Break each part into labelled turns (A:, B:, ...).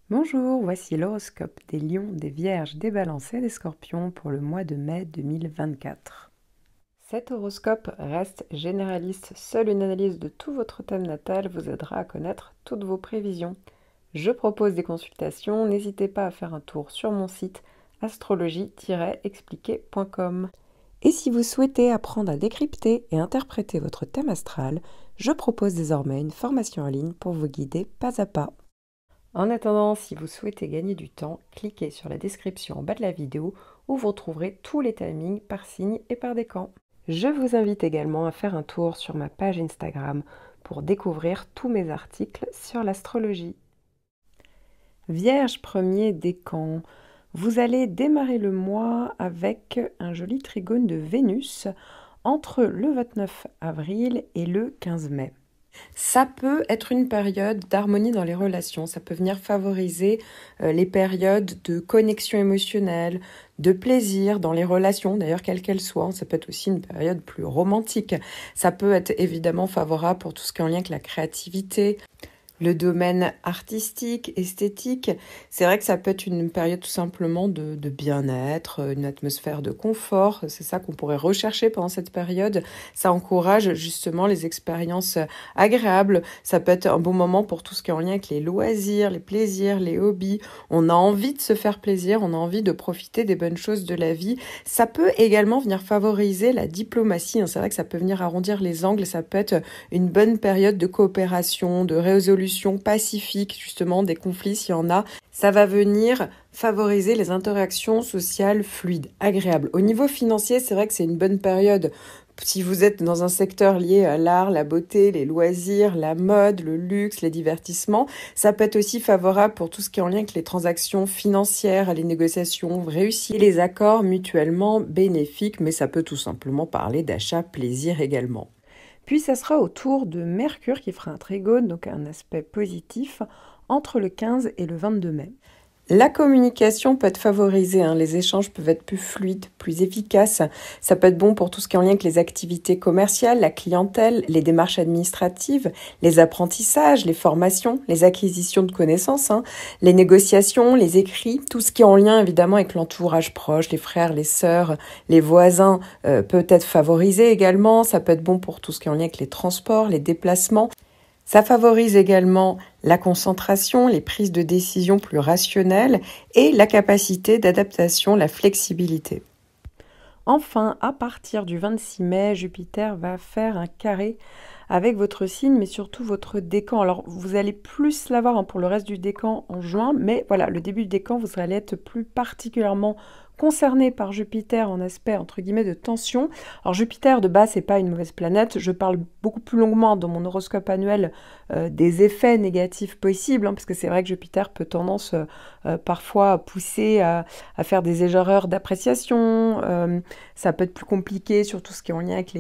A: Bonjour, voici l'horoscope des lions, des vierges, des balances et des scorpions pour le mois de mai 2024. Cet horoscope reste généraliste, seule une analyse de tout votre thème natal vous aidera à connaître toutes vos prévisions. Je propose des consultations, n'hésitez pas à faire un tour sur mon site astrologie-expliqué.com. Et si vous souhaitez apprendre à décrypter et interpréter votre thème astral, je propose désormais une formation en ligne pour vous guider pas à pas. En attendant, si vous souhaitez gagner du temps, cliquez sur la description en bas de la vidéo où vous retrouverez tous les timings par signe et par décan. Je vous invite également à faire un tour sur ma page Instagram pour découvrir tous mes articles sur l'astrologie. Vierge premier décan, vous allez démarrer le mois avec un joli trigone de Vénus entre le 29 avril et le 15 mai. Ça peut être une période d'harmonie dans les relations, ça peut venir favoriser les périodes de connexion émotionnelle, de plaisir dans les relations, d'ailleurs quelles qu'elles soient. Ça peut être aussi une période plus romantique. Ça peut être évidemment favorable pour tout ce qui est en lien avec la créativité, le domaine artistique, esthétique. C'est vrai que ça peut être une période tout simplement de bien-être, une atmosphère de confort. C'est ça qu'on pourrait rechercher pendant cette période. Ça encourage justement les expériences agréables. Ça peut être un bon moment pour tout ce qui est en lien avec les loisirs, les plaisirs, les hobbies. On a envie de se faire plaisir, on a envie de profiter des bonnes choses de la vie. Ça peut également venir favoriser la diplomatie. C'est vrai que ça peut venir arrondir les angles. Ça peut être une bonne période de coopération, de résolution pacifique, justement, des conflits s'il y en a. Ça va venir favoriser les interactions sociales fluides, agréables. Au niveau financier, c'est vrai que c'est une bonne période. Si vous êtes dans un secteur lié à l'art, la beauté, les loisirs, la mode, le luxe, les divertissements, ça peut être aussi favorable pour tout ce qui est en lien avec les transactions financières, les négociations réussies, et les accords mutuellement bénéfiques, mais ça peut tout simplement parler d'achat plaisir également. Puis ça sera au tour de Mercure qui fera un trigone, donc un aspect positif, entre le 15 et le 22 mai. La communication peut être favorisée, les échanges peuvent être plus fluides, plus efficaces. Ça peut être bon pour tout ce qui est en lien avec les activités commerciales, la clientèle, les démarches administratives, les apprentissages, les formations, les acquisitions de connaissances, les négociations, les écrits, tout ce qui est en lien évidemment avec l'entourage proche, les frères, les sœurs, les voisins peut être favorisé également. Ça peut être bon pour tout ce qui est en lien avec les transports, les déplacements. Ça favorise également la concentration, les prises de décision plus rationnelles et la capacité d'adaptation, la flexibilité. Enfin, à partir du 26 mai, Jupiter va faire un carré avec votre signe, mais surtout votre décan. Alors, vous allez plus l'avoir pour le reste du décan en juin, mais voilà, le début du décan, vous allez être plus particulièrement concerné par Jupiter en aspect entre guillemets de tension. Alors Jupiter de base c'est pas une mauvaise planète, je parle beaucoup plus longuement dans mon horoscope annuel des effets négatifs possibles, parce que c'est vrai que Jupiter peut tendance parfois à pousser à faire des erreurs d'appréciation, ça peut être plus compliqué sur tout ce qui est en lien avec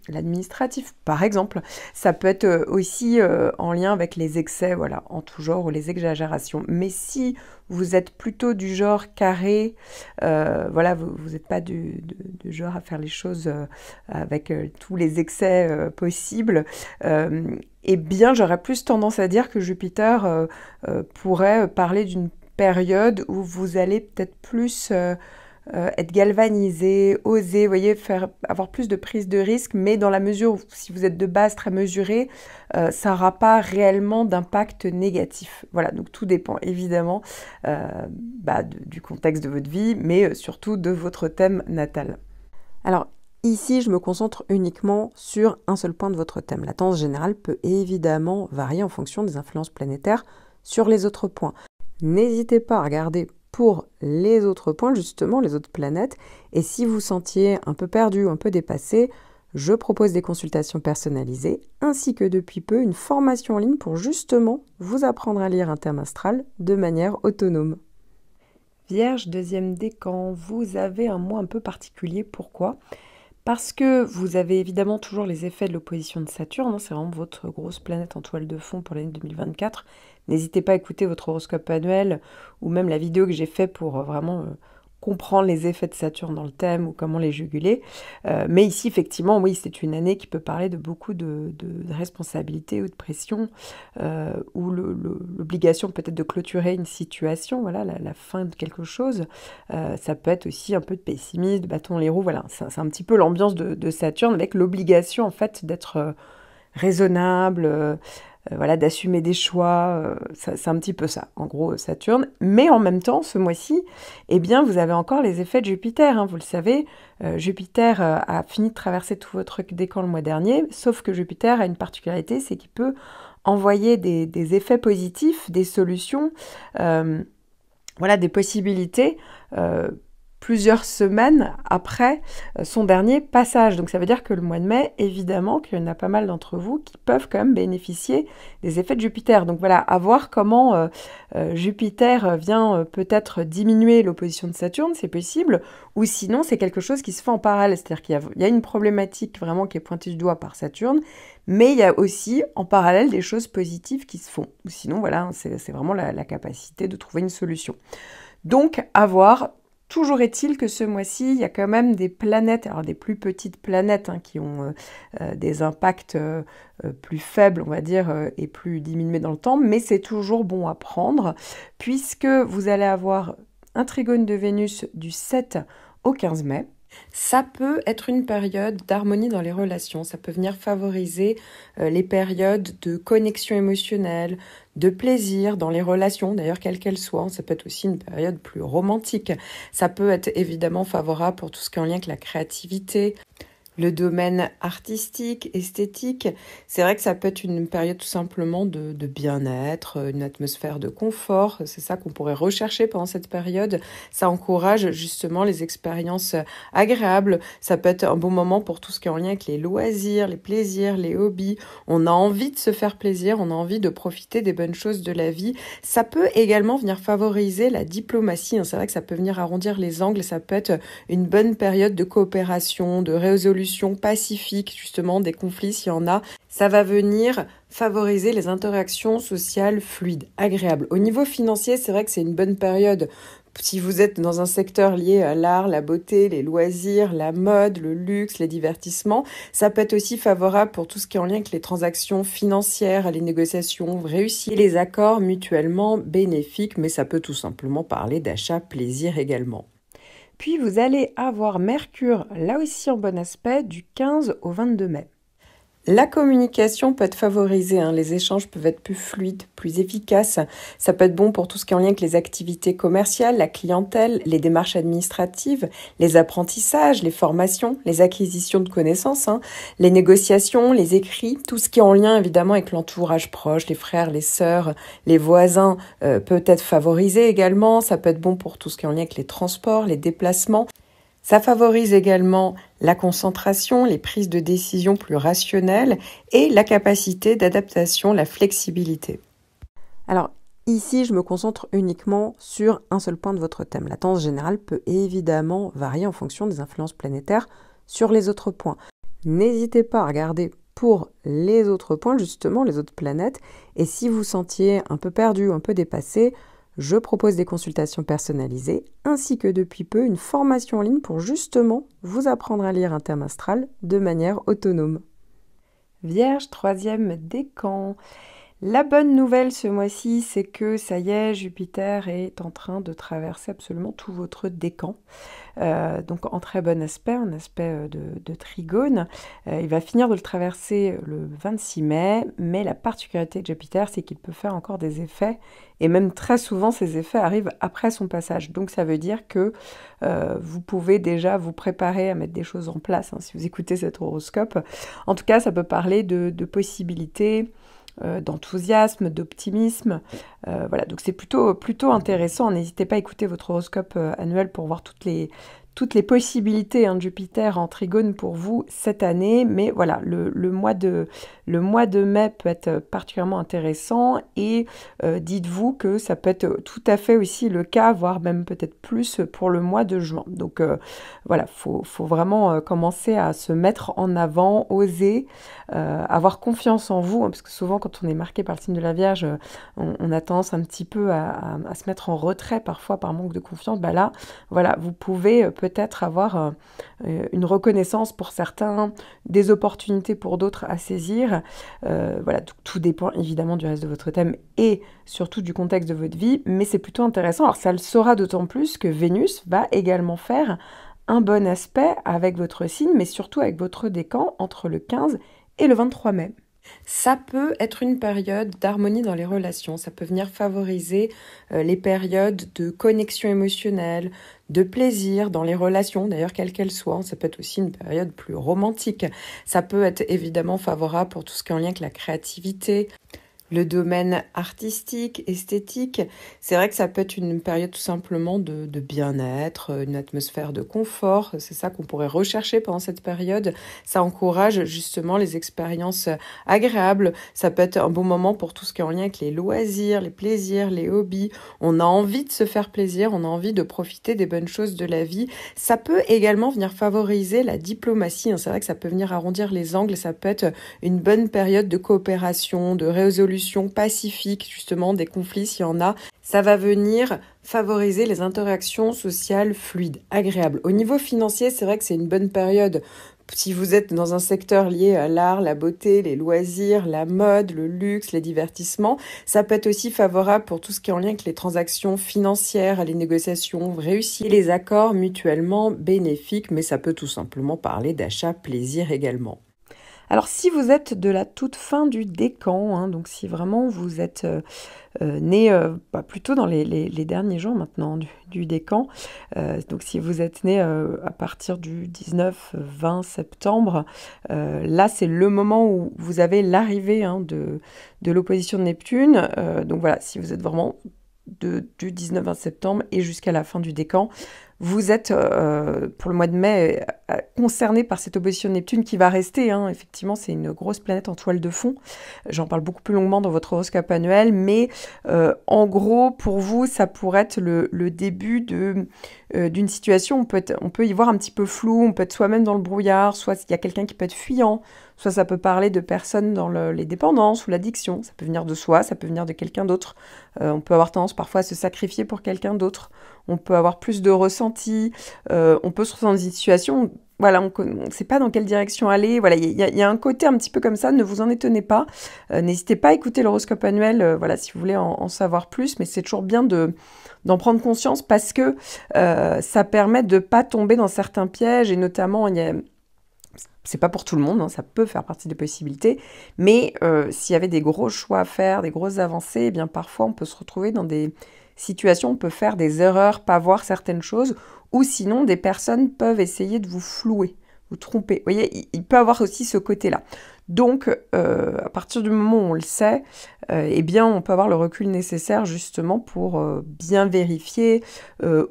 A: l'administratif par exemple, ça peut être aussi en lien avec les excès, voilà, en tout genre, ou les exagérations. Mais si vous êtes plutôt du genre carré, voilà, vous n'êtes pas du genre à faire les choses avec tous les excès possibles, eh bien j'aurais plus tendance à dire que Jupiter pourrait parler d'une période où vous allez peut-être plus être galvanisé, oser, vous voyez, avoir plus de prise de risque, mais dans la mesure où si vous êtes de base très mesuré, ça n'aura pas réellement d'impact négatif. Voilà, donc tout dépend évidemment du contexte de votre vie, mais surtout de votre thème natal. Alors, ici, je me concentre uniquement sur un seul point de votre thème. La tendance générale peut évidemment varier en fonction des influences planétaires sur les autres points. N'hésitez pas à regarder pour les autres points, justement, les autres planètes. Et si vous sentiez un peu perdu ou un peu dépassé, je propose des consultations personnalisées, ainsi que depuis peu une formation en ligne pour justement vous apprendre à lire un thème astral de manière autonome. Vierge, deuxième décan, vous avez un mois un peu particulier. Pourquoi ? Parce que vous avez évidemment toujours les effets de l'opposition de Saturne, c'est vraiment votre grosse planète en toile de fond pour l'année 2024. N'hésitez pas à écouter votre horoscope annuel ou même la vidéo que j'ai faite pour vraiment comprendre les effets de Saturne dans le thème ou comment les juguler. Mais ici, effectivement, oui, c'est une année qui peut parler de beaucoup de responsabilités ou de pression, ou l'obligation peut-être de clôturer une situation, voilà, la fin de quelque chose. Ça peut être aussi un peu de pessimisme, de bâton dans les roues, voilà. C'est un petit peu l'ambiance de Saturne avec l'obligation, en fait, d'être raisonnable, voilà, d'assumer des choix, c'est un petit peu ça, en gros, Saturne. Mais en même temps, ce mois-ci, eh bien, vous avez encore les effets de Jupiter, hein, vous le savez. Jupiter a fini de traverser tout votre décan le mois dernier, sauf que Jupiter a une particularité, c'est qu'il peut envoyer des effets positifs, des solutions, voilà, des possibilités, plusieurs semaines après son dernier passage. Donc ça veut dire que le mois de mai, évidemment, qu'il y en a pas mal d'entre vous qui peuvent quand même bénéficier des effets de Jupiter. Donc voilà, à voir comment Jupiter vient peut-être diminuer l'opposition de Saturne, c'est possible, ou sinon c'est quelque chose qui se fait en parallèle. C'est-à-dire qu'il y a une problématique vraiment qui est pointée du doigt par Saturne, mais il y a aussi en parallèle des choses positives qui se font. Ou sinon, voilà, c'est vraiment la capacité de trouver une solution. Donc, à voir. Toujours est-il que ce mois-ci, il y a quand même des planètes, alors des plus petites planètes, hein, qui ont des impacts plus faibles, on va dire, et plus diminués dans le temps, mais c'est toujours bon à prendre, puisque vous allez avoir un trigone de Vénus du 7 au 15 mai. Ça peut être une période d'harmonie dans les relations, ça peut venir favoriser les périodes de connexion émotionnelle, de plaisir dans les relations, d'ailleurs quelles qu'elles soient. Ça peut être aussi une période plus romantique. Ça peut être évidemment favorable pour tout ce qui est en lien avec la créativité, le domaine artistique, esthétique. C'est vrai que ça peut être une période tout simplement de bien-être, une atmosphère de confort. C'est ça qu'on pourrait rechercher pendant cette période. Ça encourage justement les expériences agréables. Ça peut être un bon moment pour tout ce qui est en lien avec les loisirs, les plaisirs, les hobbies. On a envie de se faire plaisir, on a envie de profiter des bonnes choses de la vie. Ça peut également venir favoriser la diplomatie. C'est vrai que ça peut venir arrondir les angles. Ça peut être une bonne période de coopération, de résolution pacifique, justement, des conflits, s'il y en a. Ça va venir favoriser les interactions sociales fluides, agréables. Au niveau financier, c'est vrai que c'est une bonne période. Si vous êtes dans un secteur lié à l'art, la beauté, les loisirs, la mode, le luxe, les divertissements, ça peut être aussi favorable pour tout ce qui est en lien avec les transactions financières, les négociations réussies, et les accords mutuellement bénéfiques, mais ça peut tout simplement parler d'achat plaisir également. Puis vous allez avoir Mercure, là aussi en bon aspect, du 15 au 22 mai. La communication peut être favorisée, hein. Les échanges peuvent être plus fluides, plus efficaces. Ça peut être bon pour tout ce qui est en lien avec les activités commerciales, la clientèle, les démarches administratives, les apprentissages, les formations, les acquisitions de connaissances, hein, les négociations, les écrits, tout ce qui est en lien évidemment avec l'entourage proche, les frères, les sœurs, les voisins peut être favorisé également. Ça peut être bon pour tout ce qui est en lien avec les transports, les déplacements. Ça favorise également la concentration, les prises de décision plus rationnelles et la capacité d'adaptation, la flexibilité. Alors ici, je me concentre uniquement sur un seul point de votre thème. La tendance générale peut évidemment varier en fonction des influences planétaires sur les autres points. N'hésitez pas à regarder pour les autres points, justement, les autres planètes. Et si vous sentiez un peu perdu ou un peu dépassé, je propose des consultations personnalisées, ainsi que depuis peu une formation en ligne pour justement vous apprendre à lire un thème astral de manière autonome. Vierge, 3e décan. La bonne nouvelle ce mois-ci, c'est que ça y est, Jupiter est en train de traverser absolument tout votre décan. Donc en très bon aspect, en aspect de trigone. Il va finir de le traverser le 26 mai, mais la particularité de Jupiter, c'est qu'il peut faire encore des effets, et même très souvent ces effets arrivent après son passage. Donc ça veut dire que vous pouvez déjà vous préparer à mettre des choses en place, hein, si vous écoutez cet horoscope. En tout cas, ça peut parler de possibilités, d'enthousiasme, d'optimisme. Voilà, donc c'est plutôt intéressant. N'hésitez pas à écouter votre horoscope annuel pour voir toutes toutes les possibilités de Jupiter en trigone pour vous cette année, mais voilà, le mois de mai peut être particulièrement intéressant et dites-vous que ça peut être tout à fait aussi le cas, voire même peut-être plus pour le mois de juin. Donc voilà, faut vraiment commencer à se mettre en avant, oser, avoir confiance en vous, parce que souvent quand on est marqué par le signe de la Vierge, on a tendance un petit peu à se mettre en retrait parfois par manque de confiance. Bah là, voilà, vous pouvez peut-être avoir une reconnaissance pour certains, des opportunités pour d'autres à saisir. Voilà, tout dépend évidemment du reste de votre thème et surtout du contexte de votre vie, mais c'est plutôt intéressant. Alors ça le sera d'autant plus que Vénus va également faire un bon aspect avec votre signe, mais surtout avec votre décan entre le 15 et le 23 mai. Ça peut être une période d'harmonie dans les relations, ça peut venir favoriser les périodes de connexion émotionnelle, de plaisir dans les relations, d'ailleurs quelles qu'elles soient. Ça peut être aussi une période plus romantique. Ça peut être évidemment favorable pour tout ce qui est en lien avec la créativité, le domaine artistique, esthétique. C'est vrai que ça peut être une période tout simplement de bien-être, une atmosphère de confort. C'est ça qu'on pourrait rechercher pendant cette période. Ça encourage justement les expériences agréables. Ça peut être un bon moment pour tout ce qui est en lien avec les loisirs, les plaisirs, les hobbies. On a envie de se faire plaisir, on a envie de profiter des bonnes choses de la vie. Ça peut également venir favoriser la diplomatie. C'est vrai que ça peut venir arrondir les angles. Ça peut être une bonne période de coopération, de résolution pacifique, justement, des conflits s'il y en a. Ça va venir favoriser les interactions sociales fluides, agréables. Au niveau financier, c'est vrai que c'est une bonne période. Si vous êtes dans un secteur lié à l'art, la beauté, les loisirs, la mode, le luxe, les divertissements, ça peut être aussi favorable pour tout ce qui est en lien avec les transactions financières, les négociations réussies, les accords mutuellement bénéfiques, mais ça peut tout simplement parler d'achat plaisir également. Alors si vous êtes de la toute fin du décan, donc si vraiment vous êtes né plutôt dans les derniers jours maintenant du décan, donc si vous êtes né à partir du 19-20 septembre, là c'est le moment où vous avez l'arrivée de l'opposition de Neptune. Donc voilà, si vous êtes vraiment du 19-20 septembre et jusqu'à la fin du décan, vous êtes, pour le mois de mai, concerné par cette opposition de Neptune qui va rester. Effectivement, c'est une grosse planète en toile de fond. J'en parle beaucoup plus longuement dans votre horoscope annuel, mais en gros, pour vous, ça pourrait être le début d'une situation. On peut y voir un petit peu flou, on peut être soi-même dans le brouillard, soit il y a quelqu'un qui peut être fuyant, soit ça peut parler de personnes dans les dépendances ou l'addiction. Ça peut venir de soi, ça peut venir de quelqu'un d'autre. On peut avoir tendance parfois à se sacrifier pour quelqu'un d'autre. On peut avoir plus de ressenti. On peut se retrouver dans une situation, voilà, on ne sait pas dans quelle direction aller. Voilà, il y a un côté un petit peu comme ça, ne vous en étonnez pas. N'hésitez pas à écouter l'horoscope annuel, voilà, si vous voulez en savoir plus, mais c'est toujours bien d'en prendre conscience parce que ça permet de ne pas tomber dans certains pièges, et notamment, c'est pas pour tout le monde, ça peut faire partie des possibilités, mais s'il y avait des gros choix à faire, des grosses avancées, eh bien parfois on peut se retrouver dans des situations, on peut faire des erreurs, pas voir certaines choses, ou sinon des personnes peuvent essayer de vous flouer, vous tromper. Vous voyez, il peut avoir aussi ce côté-là. Donc, à partir du moment où on le sait, eh bien, on peut avoir le recul nécessaire justement pour bien vérifier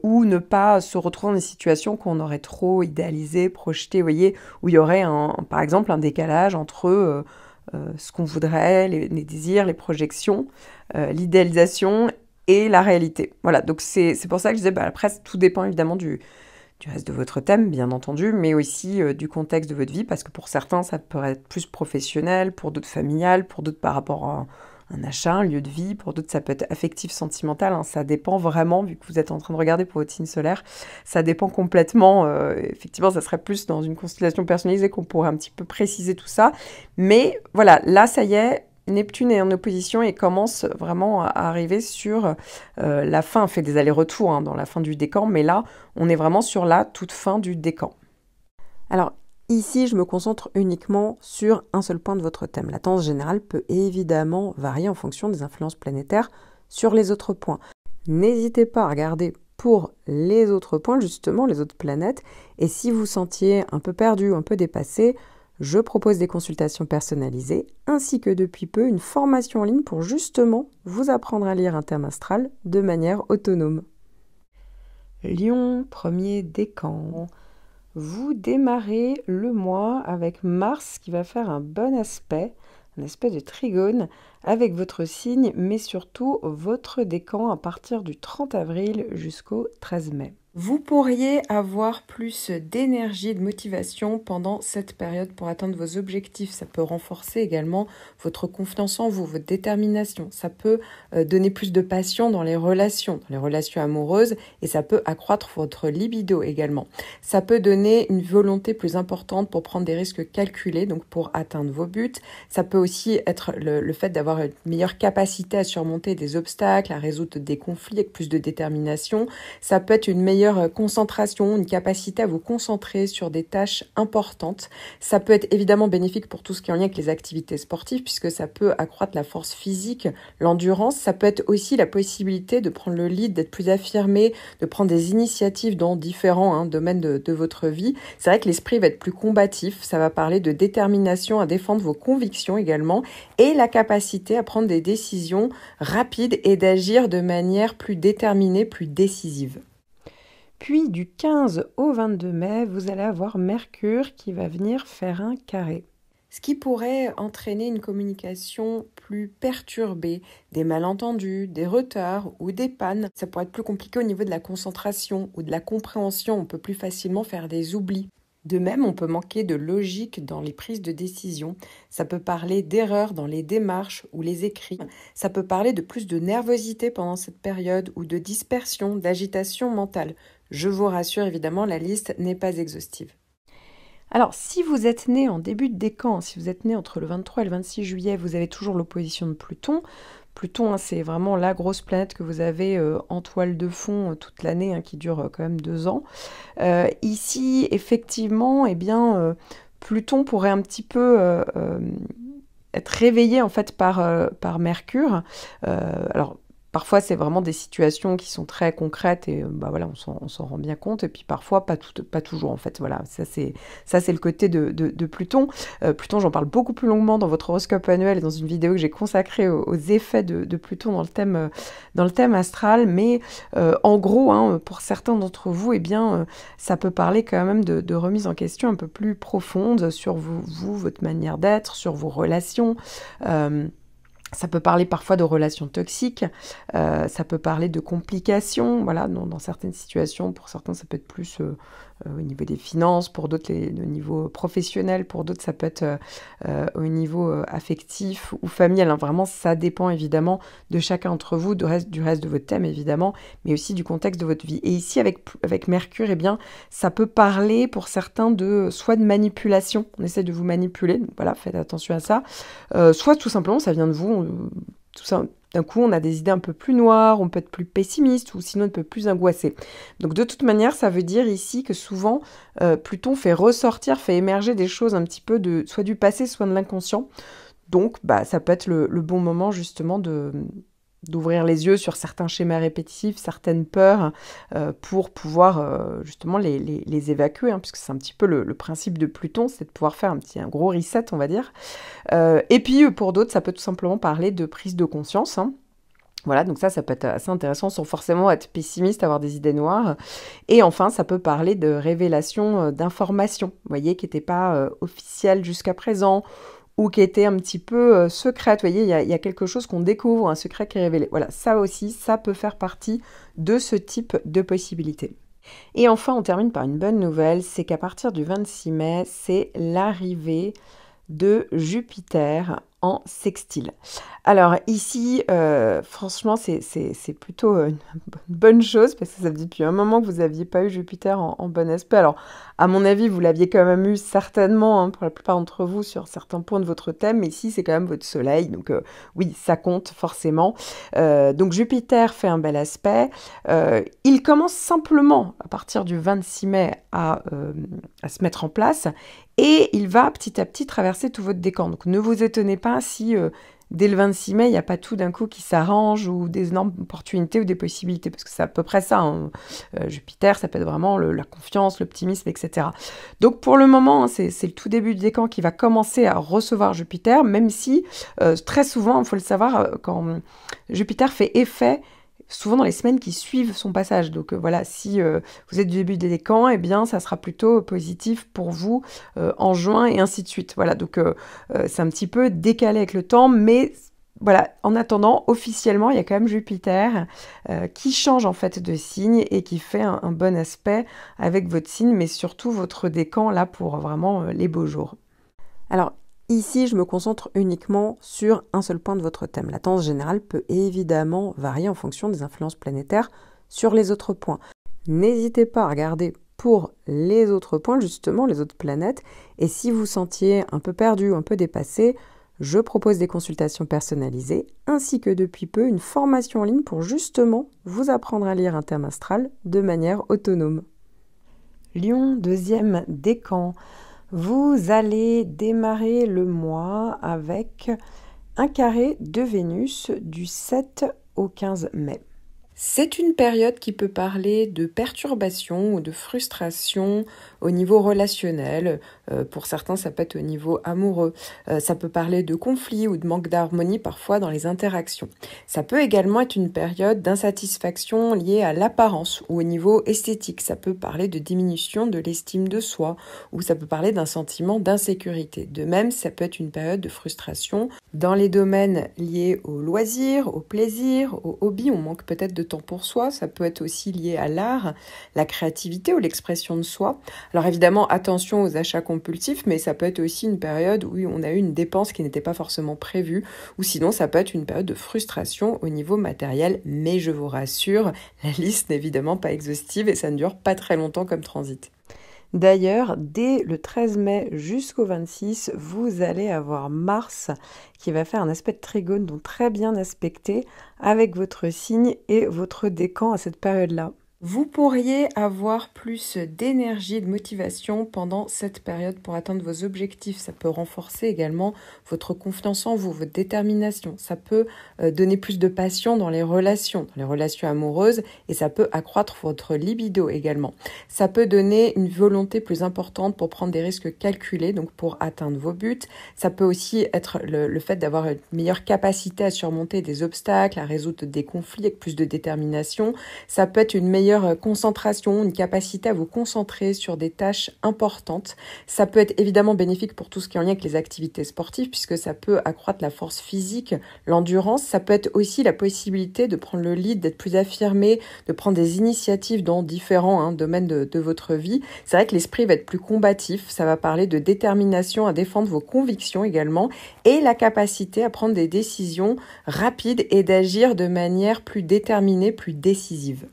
A: ou ne pas se retrouver dans des situations qu'on aurait trop idéalisées, projetées, vous voyez, où il y aurait par exemple un décalage entre ce qu'on voudrait, les désirs, les projections, l'idéalisation et la réalité. Voilà, donc c'est pour ça que je disais, après, tout dépend évidemment du reste de votre thème, bien entendu, mais aussi du contexte de votre vie, parce que pour certains, ça peut être plus professionnel, pour d'autres familial, pour d'autres par rapport à un achat, un lieu de vie, pour d'autres ça peut être affectif, sentimental, ça dépend vraiment, vu que vous êtes en train de regarder pour votre signe solaire, ça dépend complètement, effectivement ça serait plus dans une constellation personnalisée qu'on pourrait un petit peu préciser tout ça, mais voilà, là ça y est, Neptune est en opposition et commence vraiment à arriver sur la fin, fait des allers-retours dans la fin du décan, mais là, on est vraiment sur la toute fin du décan. Alors, ici, je me concentre uniquement sur un seul point de votre thème. La tendance générale peut évidemment varier en fonction des influences planétaires sur les autres points. N'hésitez pas à regarder pour les autres points, justement, les autres planètes, et si vous sentiez un peu perdu ou un peu dépassé, je propose des consultations personnalisées, ainsi que depuis peu une formation en ligne pour justement vous apprendre à lire un thème astral de manière autonome. Lion, premier décan. Vous démarrez le mois avec Mars qui va faire un bon aspect, un aspect de trigone avec votre signe, mais surtout votre décan à partir du 30 avril jusqu'au 13 mai. Vous pourriez avoir plus d'énergie et de motivation pendant cette période pour atteindre vos objectifs. Ça peut renforcer également votre confiance en vous, votre détermination. Ça peut donner plus de passion dans les relations amoureuses, et ça peut accroître votre libido également. Ça peut donner une volonté plus importante pour prendre des risques calculés, donc pour atteindre vos buts. Ça peut aussi être le fait d'avoir une meilleure capacité à surmonter des obstacles, à résoudre des conflits avec plus de détermination. Ça peut être une meilleure concentration, une capacité à vous concentrer sur des tâches importantes. Ça peut être évidemment bénéfique pour tout ce qui est en lien avec les activités sportives, puisque ça peut accroître la force physique, l'endurance. Ça peut être aussi la possibilité de prendre le lead, d'être plus affirmé, de prendre des initiatives dans différents domaines de votre vie. C'est vrai que l'esprit va être plus combatif. Ça va parler de détermination à défendre vos convictions également, et la capacité à prendre des décisions rapides et d'agir de manière plus déterminée, plus décisive. Puis du 15 au 22 mai, vous allez avoir Mercure qui va venir faire un carré. Ce qui pourrait entraîner une communication plus perturbée, des malentendus, des retards ou des pannes. Ça pourrait être plus compliqué au niveau de la concentration ou de la compréhension. On peut plus facilement faire des oublis. De même, on peut manquer de logique dans les prises de décision. Ça peut parler d'erreurs dans les démarches ou les écrits. Ça peut parler de plus de nervosité pendant cette période ou de dispersion, d'agitation mentale. Je vous rassure, évidemment, la liste n'est pas exhaustive. Alors, si vous êtes né en début de décan, si vous êtes né entre le 23 et le 26 juillet, vous avez toujours l'opposition de Pluton. Pluton, c'est vraiment la grosse planète que vous avez en toile de fond toute l'année, qui dure quand même 2 ans. Ici, effectivement, eh bien, Pluton pourrait un petit peu être réveillé en fait par Mercure. Alors, parfois, c'est vraiment des situations qui sont très concrètes et voilà, on s'en rend bien compte. Et puis parfois, pas toujours en fait. Voilà, ça c'est le côté de Pluton. Pluton, j'en parle beaucoup plus longuement dans votre horoscope annuel et dans une vidéo que j'ai consacrée aux effets de Pluton dans le thème astral. Mais en gros, pour certains d'entre vous, eh bien, ça peut parler quand même de remise en question un peu plus profonde sur vous, votre manière d'être, sur vos relations. Ça peut parler parfois de relations toxiques, ça peut parler de complications, voilà, dans certaines situations. Pour certains, ça peut être plus au niveau des finances, pour d'autres, au niveau professionnel, pour d'autres, ça peut être au niveau affectif ou familial. Vraiment, ça dépend évidemment de chacun d'entre vous, du reste de votre thème, évidemment, mais aussi du contexte de votre vie. Et ici, avec Mercure, eh bien, ça peut parler pour certains soit de manipulation, on essaie de vous manipuler, donc voilà, faites attention à ça, soit tout simplement, ça vient de vous, tout ça. D'un coup, on a des idées un peu plus noires, on peut être plus pessimiste ou sinon un peu plus angoissé. Donc de toute manière, ça veut dire ici que souvent, Pluton fait émerger des choses un petit peu soit du passé, soit de l'inconscient. Donc ça peut être le bon moment justement d'ouvrir les yeux sur certains schémas répétitifs, certaines peurs, pour pouvoir justement les évacuer, puisque c'est un petit peu le principe de Pluton, c'est de pouvoir faire un gros reset, on va dire. Et puis pour d'autres, ça peut tout simplement parler de prise de conscience. Voilà, donc ça peut être assez intéressant sans forcément être pessimiste, avoir des idées noires. Et enfin, ça peut parler de révélation d'informations, vous voyez, qui n'étaient pas officielles jusqu'à présent, ou qui était un petit peu secrète. Vous voyez, il y a quelque chose qu'on découvre, un secret qui est révélé. Voilà, ça aussi, ça peut faire partie de ce type de possibilités. Et enfin, on termine par une bonne nouvelle, c'est qu'à partir du 26 mai, c'est l'arrivée de Jupiter en sextile. Alors ici, franchement, c'est plutôt une bonne chose, parce que ça fait depuis un moment que vous n'aviez pas eu Jupiter en bon aspect. Alors, à mon avis, vous l'aviez quand même eu certainement, pour la plupart d'entre vous, sur certains points de votre thème, mais ici, c'est quand même votre soleil, donc oui, ça compte forcément. Donc Jupiter fait un bel aspect. Il commence simplement, à partir du 26 mai, à se mettre en place, et il va petit à petit traverser tout votre décan. Donc ne vous étonnez pas si dès le 26 mai, il n'y a pas tout d'un coup qui s'arrange, ou des énormes opportunités ou des possibilités, parce que c'est à peu près ça. Jupiter, ça peut être vraiment la confiance, l'optimisme, etc. Donc pour le moment, c'est le tout début du décan qui va commencer à recevoir Jupiter, même si très souvent, il faut le savoir, quand Jupiter fait effet, souvent dans les semaines qui suivent son passage. Donc voilà, si vous êtes du début des décans, eh bien ça sera plutôt positif pour vous en juin et ainsi de suite. Voilà, donc c'est un petit peu décalé avec le temps, mais voilà, en attendant, officiellement, il y a quand même Jupiter qui change en fait de signe et qui fait un bon aspect avec votre signe, mais surtout votre décan là pour vraiment les beaux jours. Alors, ici, je me concentre uniquement sur un seul point de votre thème. La tendance générale peut évidemment varier en fonction des influences planétaires sur les autres points. N'hésitez pas à regarder pour les autres points, justement, les autres planètes. Et si vous sentiez un peu perdu ou un peu dépassé, je propose des consultations personnalisées, ainsi que depuis peu une formation en ligne pour justement vous apprendre à lire un thème astral de manière autonome. Lion, deuxième décan. Vous allez démarrer le mois avec un carré de Vénus du 7 au 15 mai. C'est une période qui peut parler de perturbation ou de frustration au niveau relationnel. Pour certains, ça peut être au niveau amoureux. Ça peut parler de conflits ou de manque d'harmonie parfois dans les interactions. Ça peut également être une période d'insatisfaction liée à l'apparence ou au niveau esthétique. Ça peut parler de diminution de l'estime de soi ou ça peut parler d'un sentiment d'insécurité. De même, ça peut être une période de frustration dans les domaines liés au loisir, au plaisir, au hobby. On manque peut-être de temps pour soi. Ça peut être aussi lié à l'art, la créativité ou l'expression de soi. Alors évidemment, attention aux achats compulsifs, mais ça peut être aussi une période où on a eu une dépense qui n'était pas forcément prévue, ou sinon ça peut être une période de frustration au niveau matériel, mais je vous rassure, la liste n'est évidemment pas exhaustive et ça ne dure pas très longtemps comme transit. D'ailleurs, dès le 13 mai jusqu'au 26, vous allez avoir Mars qui va faire un aspect de trigone, donc très bien aspecté, avec votre signe et votre décan à cette période-là. Vous pourriez avoir plus d'énergie et de motivation pendant cette période pour atteindre vos objectifs. Ça peut renforcer également votre confiance en vous, votre détermination. Ça peut donner plus de passion dans les relations amoureuses et ça peut accroître votre libido également. Ça peut donner une volonté plus importante pour prendre des risques calculés, donc pour atteindre vos buts. Ça peut aussi être le fait d'avoir une meilleure capacité à surmonter des obstacles, à résoudre des conflits avec plus de détermination. Ça peut être une meilleure concentration, une capacité à vous concentrer sur des tâches importantes. Ça peut être évidemment bénéfique pour tout ce qui est en lien avec les activités sportives puisque ça peut accroître la force physique, l'endurance. Ça peut être aussi la possibilité de prendre le lead, d'être plus affirmé, de prendre des initiatives dans différents domaines de votre vie. C'est vrai que l'esprit va être plus combatif. Ça va parler de détermination à défendre vos convictions également et la capacité à prendre des décisions rapides et d'agir de manière plus déterminée, plus décisive.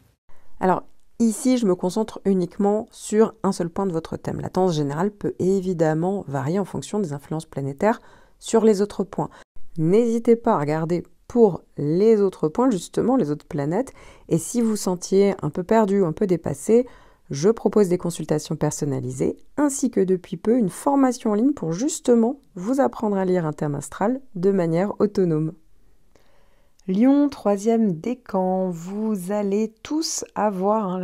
A: Alors, ici, je me concentre uniquement sur un seul point de votre thème. La tendance générale peut évidemment varier en fonction des influences planétaires sur les autres points. N'hésitez pas à regarder pour les autres points, justement, les autres planètes. Et si vous sentiez un peu perdu ou un peu dépassé, je propose des consultations personnalisées, ainsi que depuis peu une formation en ligne pour justement vous apprendre à lire un thème astral de manière autonome. Lion, troisième décan, vous allez tous avoir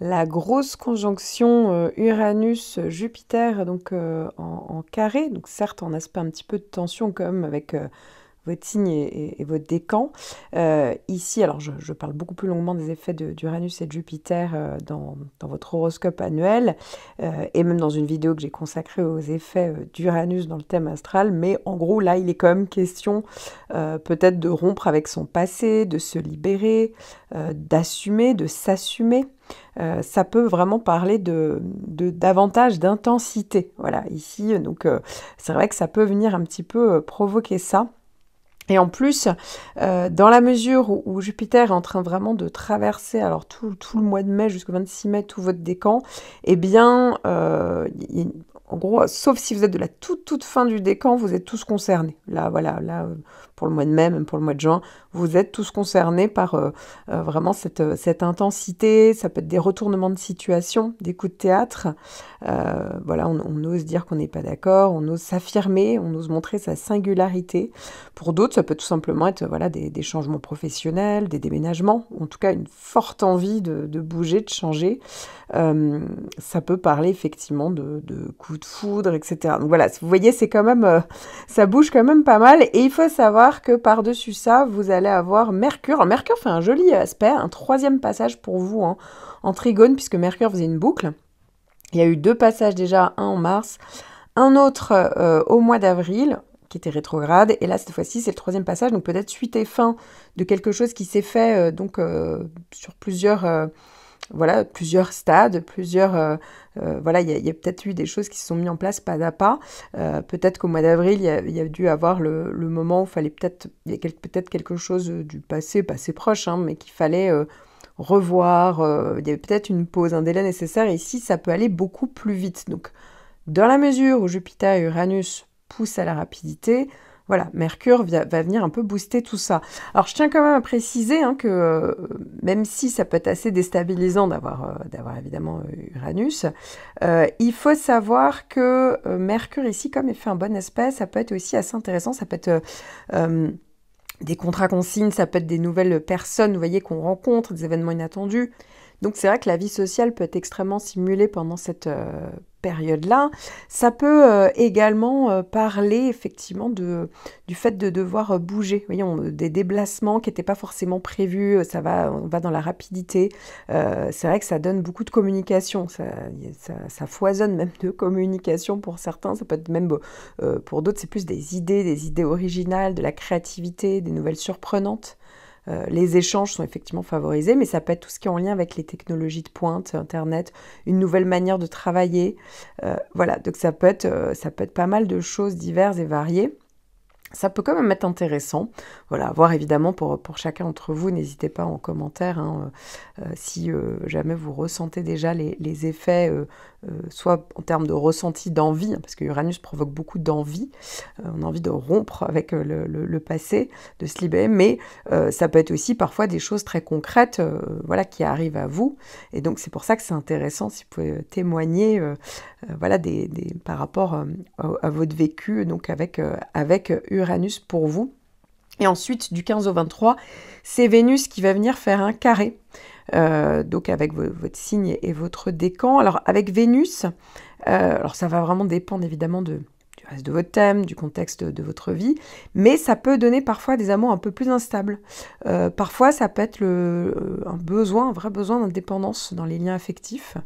A: la grosse conjonction Uranus-Jupiter donc en carré, donc certes en aspect un petit peu de tension quand même avec votre signe et votre décan. Ici, alors je parle beaucoup plus longuement des effets d'Uranus et de Jupiter dans votre horoscope annuel et même dans une vidéo que j'ai consacrée aux effets d'Uranus dans le thème astral, mais en gros là il est quand même question peut-être de rompre avec son passé, de se libérer, d'assumer, de s'assumer. Ça peut vraiment parler de davantage d'intensité. Voilà, ici, donc c'est vrai que ça peut venir un petit peu provoquer ça. Et en plus, dans la mesure où Jupiter est en train vraiment de traverser alors tout le mois de mai jusqu'au 26 mai, tout votre décan, eh bien, en gros, sauf si vous êtes de la toute fin du décan, vous êtes tous concernés. Là, voilà, là, pour le mois de mai, même pour le mois de juin, vous êtes tous concernés par vraiment cette intensité. Ça peut être des retournements de situation, des coups de théâtre. Voilà, on ose dire qu'on n'est pas d'accord, on ose s'affirmer, on ose montrer sa singularité. Pour d'autres, ça peut tout simplement être voilà, des changements professionnels, des déménagements, ou en tout cas une forte envie de bouger, de changer. Ça peut parler effectivement de coups de foudre, etc. Donc voilà, vous voyez, c'est quand même, ça bouge quand même pas mal. Et il faut savoir savoir que par-dessus ça, vous allez avoir Mercure. Alors, Mercure fait un joli aspect, un troisième passage pour vous hein, en trigone, puisque Mercure faisait une boucle. Il y a eu 2 passages déjà, un en mars, un autre au mois d'avril, qui était rétrograde, et là, cette fois-ci, c'est le 3e passage, donc peut-être suite et fin de quelque chose qui s'est fait sur plusieurs... voilà, plusieurs stades, voilà, il y a peut-être eu des choses qui se sont mises en place pas à pas. Peut-être qu'au mois d'avril, il y a dû avoir le moment où il y a peut-être quelque chose du passé proche, hein, mais qu'il fallait revoir. Il y avait peut-être une pause, un délai nécessaire. Et ici, ça peut aller beaucoup plus vite. Donc, dans la mesure où Jupiter et Uranus poussent à la rapidité, voilà, Mercure va venir un peu booster tout ça. Alors, je tiens quand même à préciser hein, que même si ça peut être assez déstabilisant d'avoir évidemment Uranus, il faut savoir que Mercure ici, comme il fait un bon aspect, ça peut être aussi assez intéressant. Ça peut être des contrats qu'on signe, ça peut être des nouvelles personnes, vous voyez, qu'on rencontre, des événements inattendus. Donc c'est vrai que la vie sociale peut être extrêmement stimulée pendant cette période-là. Ça peut également parler effectivement du fait de devoir bouger. Vous voyez, des déplacements qui n'étaient pas forcément prévus, on va dans la rapidité. C'est vrai que ça donne beaucoup de communication, ça foisonne même de communication pour certains. Ça peut être même, pour d'autres, c'est plus des idées originales, de la créativité, des nouvelles surprenantes. Les échanges sont effectivement favorisés, mais ça peut être tout ce qui est en lien avec les technologies de pointe, Internet, une nouvelle manière de travailler. Voilà, donc ça peut être pas mal de choses diverses et variées. Ça peut quand même être intéressant. Voilà, à voir évidemment pour chacun d'entre vous. N'hésitez pas en commentaire hein, si jamais vous ressentez déjà les effets, soit en termes de ressenti d'envie, hein, parce que Uranus provoque beaucoup d'envie. On a envie de rompre avec le passé, de se libérer, mais ça peut être aussi parfois des choses très concrètes voilà, qui arrivent à vous. Et donc c'est pour ça que c'est intéressant si vous pouvez témoigner voilà, par rapport à votre vécu donc avec Uranus pour vous. Et ensuite, du 15 au 23, c'est Vénus qui va venir faire un carré, donc avec votre signe et votre décan. Alors, avec Vénus, alors ça va vraiment dépendre évidemment du reste de votre thème, du contexte de votre vie, mais ça peut donner parfois des amours un peu plus instables. Parfois, ça peut être un vrai besoin d'indépendance dans les liens affectifs.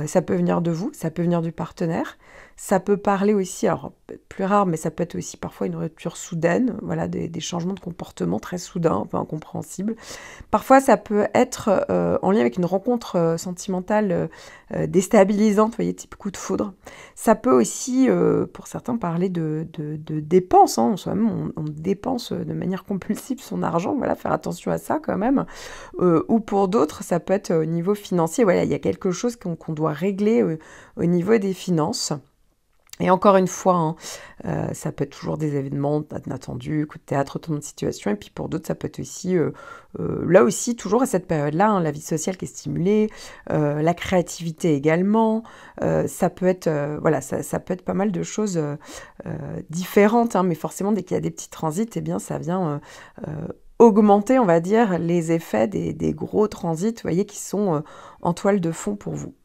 A: Ça peut venir de vous, ça peut venir du partenaire, ça peut parler aussi, alors plus rare, mais ça peut être aussi parfois une rupture soudaine, voilà, des changements de comportement très soudains, un peu incompréhensibles. Parfois, ça peut être en lien avec une rencontre sentimentale déstabilisante, vous voyez, type coup de foudre. Ça peut aussi, pour certains, parler de dépenses, hein, on dépense de manière compulsive son argent, voilà, faire attention à ça quand même. Ou pour d'autres, ça peut être au niveau financier, voilà, il y a quelque chose qu'on doit régler au niveau des finances. Et encore une fois, hein, ça peut être toujours des événements inattendus, coup de théâtre, retournement de situation, et puis pour d'autres, ça peut être aussi, là aussi, toujours à cette période-là, hein, la vie sociale qui est stimulée, la créativité également, ça peut être, voilà, ça peut être pas mal de choses différentes, hein, mais forcément, dès qu'il y a des petits transits, eh bien, ça vient augmenter, on va dire, les effets des gros transits, vous voyez, qui sont en toile de fond pour vous.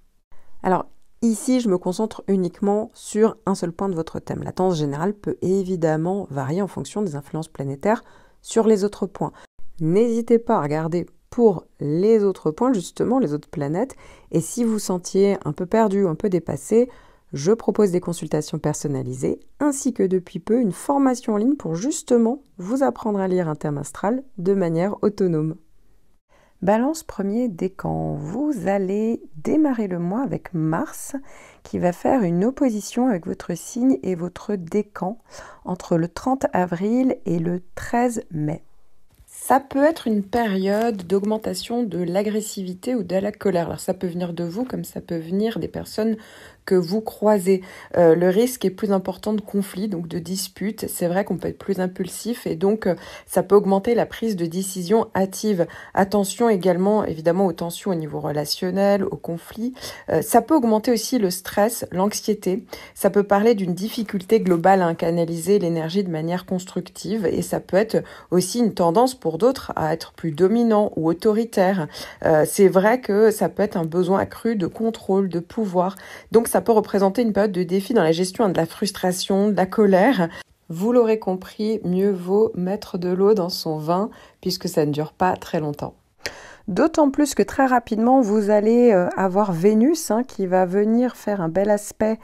A: Alors, ici, je me concentre uniquement sur un seul point de votre thème. La tendance générale peut évidemment varier en fonction des influences planétaires sur les autres points. N'hésitez pas à regarder pour les autres points, justement, les autres planètes. Et si vous sentiez un peu perdu ou un peu dépassé, je propose des consultations personnalisées, ainsi que depuis peu une formation en ligne pour justement vous apprendre à lire un thème astral de manière autonome. Balance premier décan, vous allez démarrer le mois avec Mars qui va faire une opposition avec votre signe et votre décan entre le 30 avril et le 13 mai. Ça peut être une période d'augmentation de l'agressivité ou de la colère. Alors ça peut venir de vous comme ça peut venir des personnes que vous croisez. Le risque est plus important de conflits, donc de disputes. C'est vrai qu'on peut être plus impulsif et donc ça peut augmenter la prise de décision hâtive. Attention également évidemment aux tensions au niveau relationnel, aux conflits. Ça peut augmenter aussi le stress, l'anxiété. Ça peut parler d'une difficulté globale à canaliser l'énergie de manière constructive et ça peut être aussi une tendance pour d'autres à être plus dominant ou autoritaire. C'est vrai que ça peut être un besoin accru de contrôle, de pouvoir. Donc ça peut représenter une période de défi dans la gestion de la frustration, de la colère. Vous l'aurez compris, mieux vaut mettre de l'eau dans son vin puisque ça ne dure pas très longtemps. D'autant plus que très rapidement, vous allez avoir Vénus qui va venir faire un bel aspect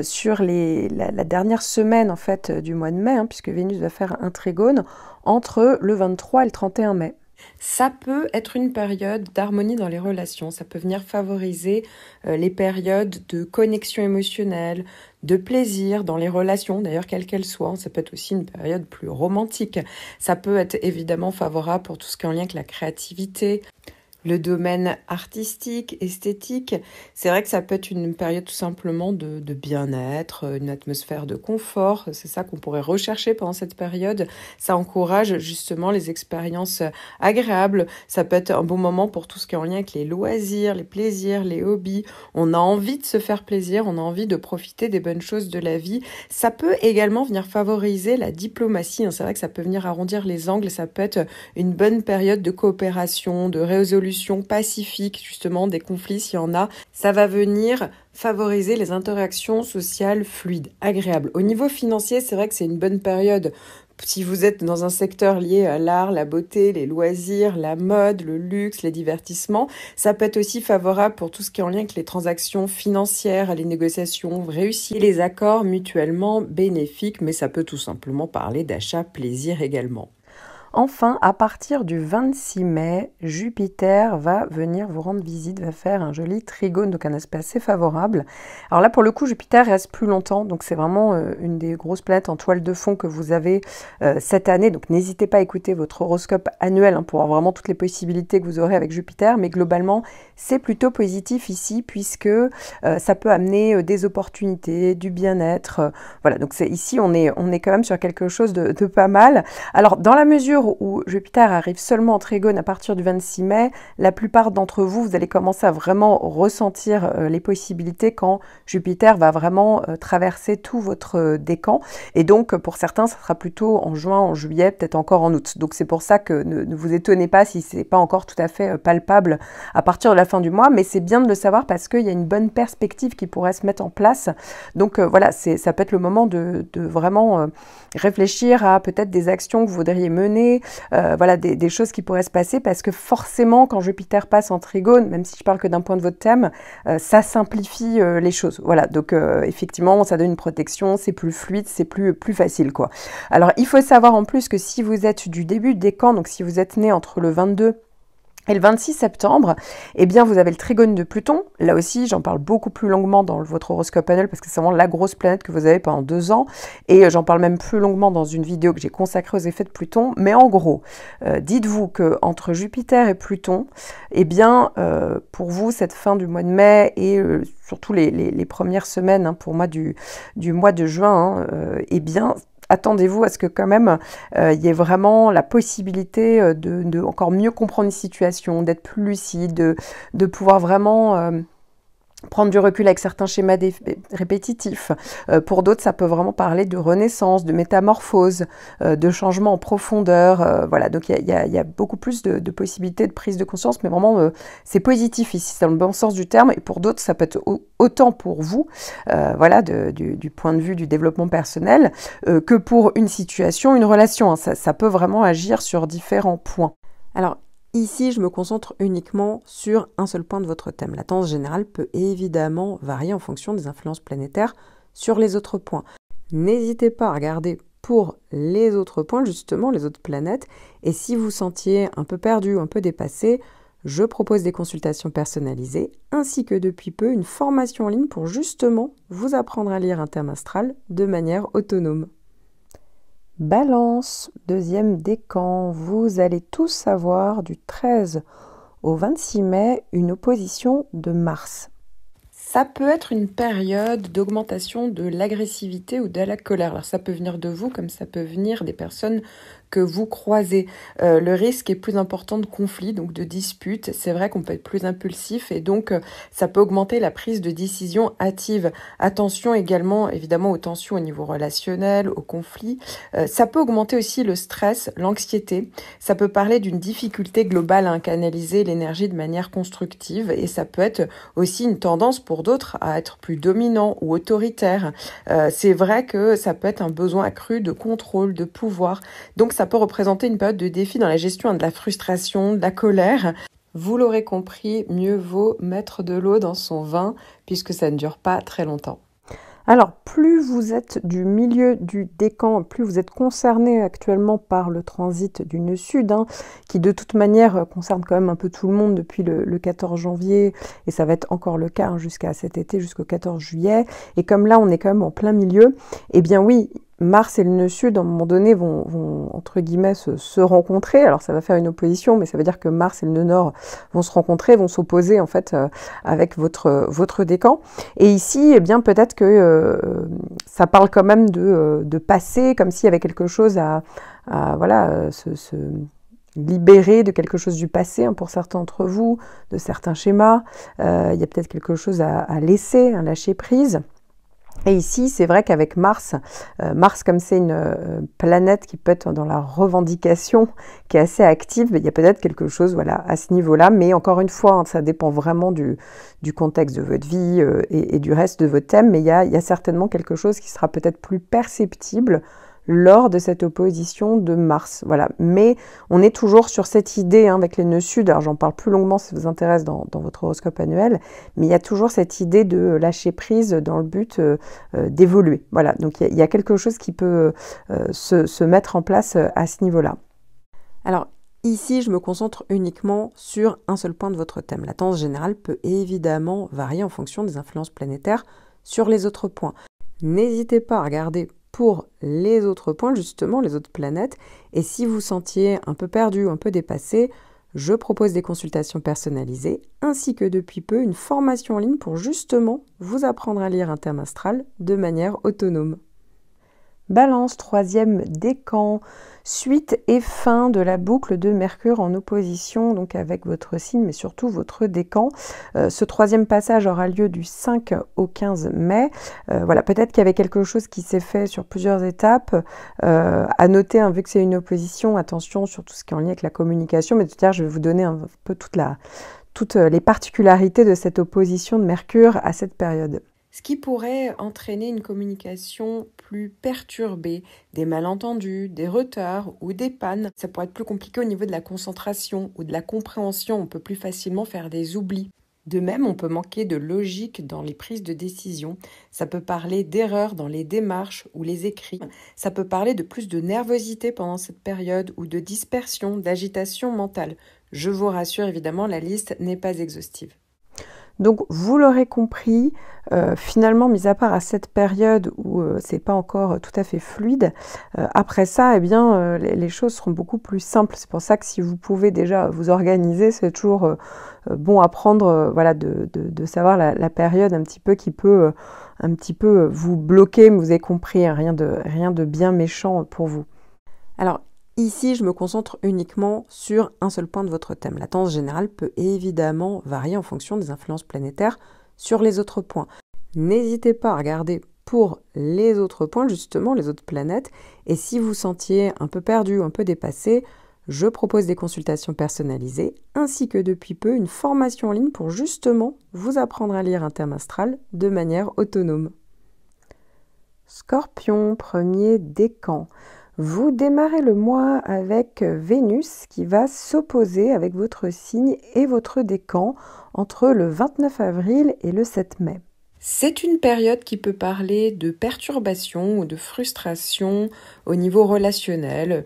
A: sur la dernière semaine en fait, du mois de mai, puisque Vénus va faire un trigone entre le 23 et le 31 mai. Ça peut être une période d'harmonie dans les relations, ça peut venir favoriser les périodes de connexion émotionnelle, de plaisir dans les relations, d'ailleurs quelles qu'elles soient. Ça peut être aussi une période plus romantique. Ça peut être évidemment favorable pour tout ce qui est en lien avec la créativité, le domaine artistique, esthétique. C'est vrai que ça peut être une période tout simplement de bien-être, une atmosphère de confort. C'est ça qu'on pourrait rechercher pendant cette période. Ça encourage justement les expériences agréables. Ça peut être un bon moment pour tout ce qui est en lien avec les loisirs, les plaisirs, les hobbies. On a envie de se faire plaisir, on a envie de profiter des bonnes choses de la vie. Ça peut également venir favoriser la diplomatie. C'est vrai que ça peut venir arrondir les angles. Ça peut être une bonne période de coopération, de résolution pacifique, justement, des conflits, s'il y en a. Ça va venir favoriser les interactions sociales fluides, agréables. Au niveau financier, c'est vrai que c'est une bonne période. Si vous êtes dans un secteur lié à l'art, la beauté, les loisirs, la mode, le luxe, les divertissements, ça peut être aussi favorable pour tout ce qui est en lien avec les transactions financières, les négociations réussies, et les accords mutuellement bénéfiques, mais ça peut tout simplement parler d'achat plaisir également. Enfin, à partir du 26 mai, Jupiter va venir vous rendre visite, va faire un joli trigone, donc un aspect assez favorable. Alors là, pour le coup, Jupiter reste plus longtemps, donc c'est vraiment une des grosses planètes en toile de fond que vous avez cette année. Donc n'hésitez pas à écouter votre horoscope annuel pour voir vraiment toutes les possibilités que vous aurez avec Jupiter, mais globalement, c'est plutôt positif ici, puisque ça peut amener des opportunités, du bien-être. Voilà, donc ici, on est quand même sur quelque chose de pas mal. Alors, dans la mesure où Jupiter arrive seulement en trigone à partir du 26 mai, la plupart d'entre vous, vous allez commencer à vraiment ressentir les possibilités quand Jupiter va vraiment traverser tout votre décan. Et donc, pour certains, ça sera plutôt en juin, en juillet, peut-être encore en août. Donc, c'est pour ça que ne vous étonnez pas si c'est pas encore tout à fait palpable à partir de la fin du mois, mais c'est bien de le savoir parce qu'il y a une bonne perspective qui pourrait se mettre en place. Donc, voilà, ça peut être le moment de vraiment réfléchir à peut-être des actions que vous voudriez mener, voilà, des choses qui pourraient se passer, parce que forcément, quand Jupiter passe en trigone, même si je parle que d'un point de votre thème, ça simplifie les choses. Voilà, donc effectivement, ça donne une protection, c'est plus fluide, c'est plus facile, quoi. Alors, il faut savoir en plus que si vous êtes du début du décan, donc si vous êtes né entre le 22 et le 26 septembre, eh bien, vous avez le trigone de Pluton. Là aussi, j'en parle beaucoup plus longuement dans votre horoscope annuel parce que c'est vraiment la grosse planète que vous avez pendant 2 ans. Et j'en parle même plus longuement dans une vidéo que j'ai consacrée aux effets de Pluton. Mais en gros, dites-vous qu'entre Jupiter et Pluton, eh bien, pour vous, cette fin du mois de mai et surtout les premières semaines pour moi du mois de juin, eh bien, attendez-vous à ce que quand même il y ait vraiment la possibilité de encore mieux comprendre une situation, d'être plus lucide, de pouvoir vraiment prendre du recul avec certains schémas répétitifs. Pour d'autres, ça peut vraiment parler de renaissance, de métamorphose, de changement en profondeur. Voilà, donc il y a beaucoup plus de possibilités de prise de conscience, mais vraiment, c'est positif ici, c'est dans le bon sens du terme. Et pour d'autres, ça peut être autant pour vous, voilà, du point de vue du développement personnel, que pour une situation, une relation. Ça peut vraiment agir sur différents points. Alors, ici, je me concentre uniquement sur un seul point de votre thème. La tendance générale peut évidemment varier en fonction des influences planétaires sur les autres points. N'hésitez pas à regarder pour les autres points, justement, les autres planètes. Et si vous sentiez un peu perdu ou un peu dépassé, je propose des consultations personnalisées, ainsi que depuis peu une formation en ligne pour justement vous apprendre à lire un thème astral de manière autonome. Balance, deuxième décan, vous allez tous savoir du 13 au 26 mai une opposition de Mars. Ça peut être une période d'augmentation de l'agressivité ou de la colère. Alors ça peut venir de vous comme ça peut venir des personnes que vous croisez. Le risque est plus important de conflits, donc de disputes. C'est vrai qu'on peut être plus impulsif et donc ça peut augmenter la prise de décision hâtive. Attention également, évidemment, aux tensions au niveau relationnel, aux conflits. Ça peut augmenter aussi le stress, l'anxiété. Ça peut parler d'une difficulté globale à canaliser l'énergie de manière constructive et ça peut être aussi une tendance pour d'autres à être plus dominant ou autoritaire. C'est vrai que ça peut être un besoin accru de contrôle, de pouvoir. Donc ça peut représenter une période de défi dans la gestion de la frustration, de la colère. Vous l'aurez compris, mieux vaut mettre de l'eau dans son vin puisque ça ne dure pas très longtemps.
B: Alors, plus vous êtes du milieu du décan, plus vous êtes concerné actuellement par le transit du nœud sud, qui de toute manière concerne quand même un peu tout le monde depuis le 14 janvier, et ça va être encore le cas jusqu'à cet été, jusqu'au 14 juillet. Et comme là, on est quand même en plein milieu, eh bien oui, Mars et le nœud sud, à un moment donné, vont entre guillemets, se rencontrer. Alors, ça va faire une opposition, mais ça veut dire que Mars et le nœud nord vont se rencontrer, vont s'opposer, en fait, avec votre décan. Et ici, eh bien, peut-être que ça parle quand même de passé, comme s'il y avait quelque chose à voilà, se libérer de quelque chose du passé, pour certains d'entre vous, de certains schémas. Il y a peut-être quelque chose à laisser, à lâcher prise. Et ici, c'est vrai qu'avec Mars, comme c'est une planète qui peut être dans la revendication, qui est assez active, il y a peut-être quelque chose voilà, à ce niveau-là. Mais encore une fois, ça dépend vraiment du contexte de votre vie et du reste de votre thème. Mais il y a certainement quelque chose qui sera peut-être plus perceptible lors de cette opposition de Mars. Voilà. Mais on est toujours sur cette idée avec les nœuds sud, alors j'en parle plus longuement si ça vous intéresse dans votre horoscope annuel, mais il y a toujours cette idée de lâcher prise dans le but d'évoluer. Voilà, donc il y a quelque chose qui peut se mettre en place à ce niveau-là. Alors, ici, je me concentre uniquement sur un seul point de votre thème. La tendance générale peut évidemment varier en fonction des influences planétaires sur les autres points. N'hésitez pas à regarder pour les autres points, justement, les autres planètes. Et si vous sentiez un peu perdu, un peu dépassé, je propose des consultations personnalisées, ainsi que depuis peu une formation en ligne pour justement vous apprendre à lire un thème astral de manière autonome. Balance, troisième décan, suite et fin de la boucle de Mercure en opposition donc avec votre signe, mais surtout votre décan. Ce troisième passage aura lieu du 5 au 15 mai. Voilà, peut-être qu'il y avait quelque chose qui s'est fait sur plusieurs étapes. À noter, vu que c'est une opposition, attention sur tout ce qui est en lien avec la communication, mais tout à l'heure, je vais vous donner un peu toutes les particularités de cette opposition de Mercure à cette période.
A: Ce qui pourrait entraîner une communication plus perturbée, des malentendus, des retards ou des pannes. Ça pourrait être plus compliqué au niveau de la concentration ou de la compréhension. On peut plus facilement faire des oublis. De même, on peut manquer de logique dans les prises de décision. Ça peut parler d'erreurs dans les démarches ou les écrits. Ça peut parler de plus de nervosité pendant cette période ou de dispersion, d'agitation mentale. Je vous rassure, évidemment, la liste n'est pas exhaustive.
B: Donc, vous l'aurez compris, finalement, mis à part à cette période où c'est pas encore tout à fait fluide, après ça, eh bien, les choses seront beaucoup plus simples. C'est pour ça que si vous pouvez déjà vous organiser, c'est toujours bon à prendre, voilà, de savoir la période un petit peu qui peut un petit peu vous bloquer, mais vous avez compris, rien de bien méchant pour vous. Alors, ici, je me concentre uniquement sur un seul point de votre thème. La tendance générale peut évidemment varier en fonction des influences planétaires sur les autres points. N'hésitez pas à regarder pour les autres points, justement, les autres planètes. Et si vous sentiez un peu perdu ou un peu dépassé, je propose des consultations personnalisées, ainsi que depuis peu une formation en ligne pour justement vous apprendre à lire un thème astral de manière autonome. Scorpion, premier décan. Vous démarrez le mois avec Vénus qui va s'opposer avec votre signe et votre décan entre le 29 avril et le 7 mai.
A: C'est une période qui peut parler de perturbation ou de frustration au niveau relationnel.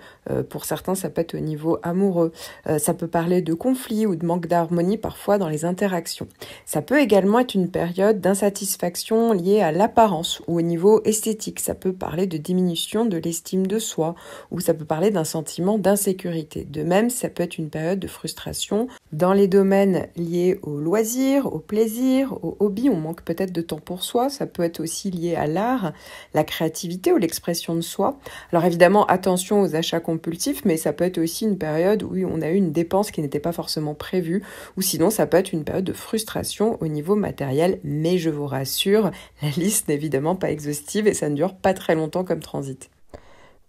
A: Pour certains, ça peut être au niveau amoureux. Ça peut parler de conflits ou de manque d'harmonie parfois dans les interactions. Ça peut également être une période d'insatisfaction liée à l'apparence ou au niveau esthétique. Ça peut parler de diminution de l'estime de soi ou ça peut parler d'un sentiment d'insécurité. De même, ça peut être une période de frustration dans les domaines liés aux loisirs, au plaisir, aux hobbies. On manque peut-être de de temps pour soi, ça peut être aussi lié à l'art, la créativité ou l'expression de soi. Alors évidemment, attention aux achats compulsifs, mais ça peut être aussi une période où on a eu une dépense qui n'était pas forcément prévue, ou sinon ça peut être une période de frustration au niveau matériel, mais je vous rassure, la liste n'est évidemment pas exhaustive et ça ne dure pas très longtemps comme transit.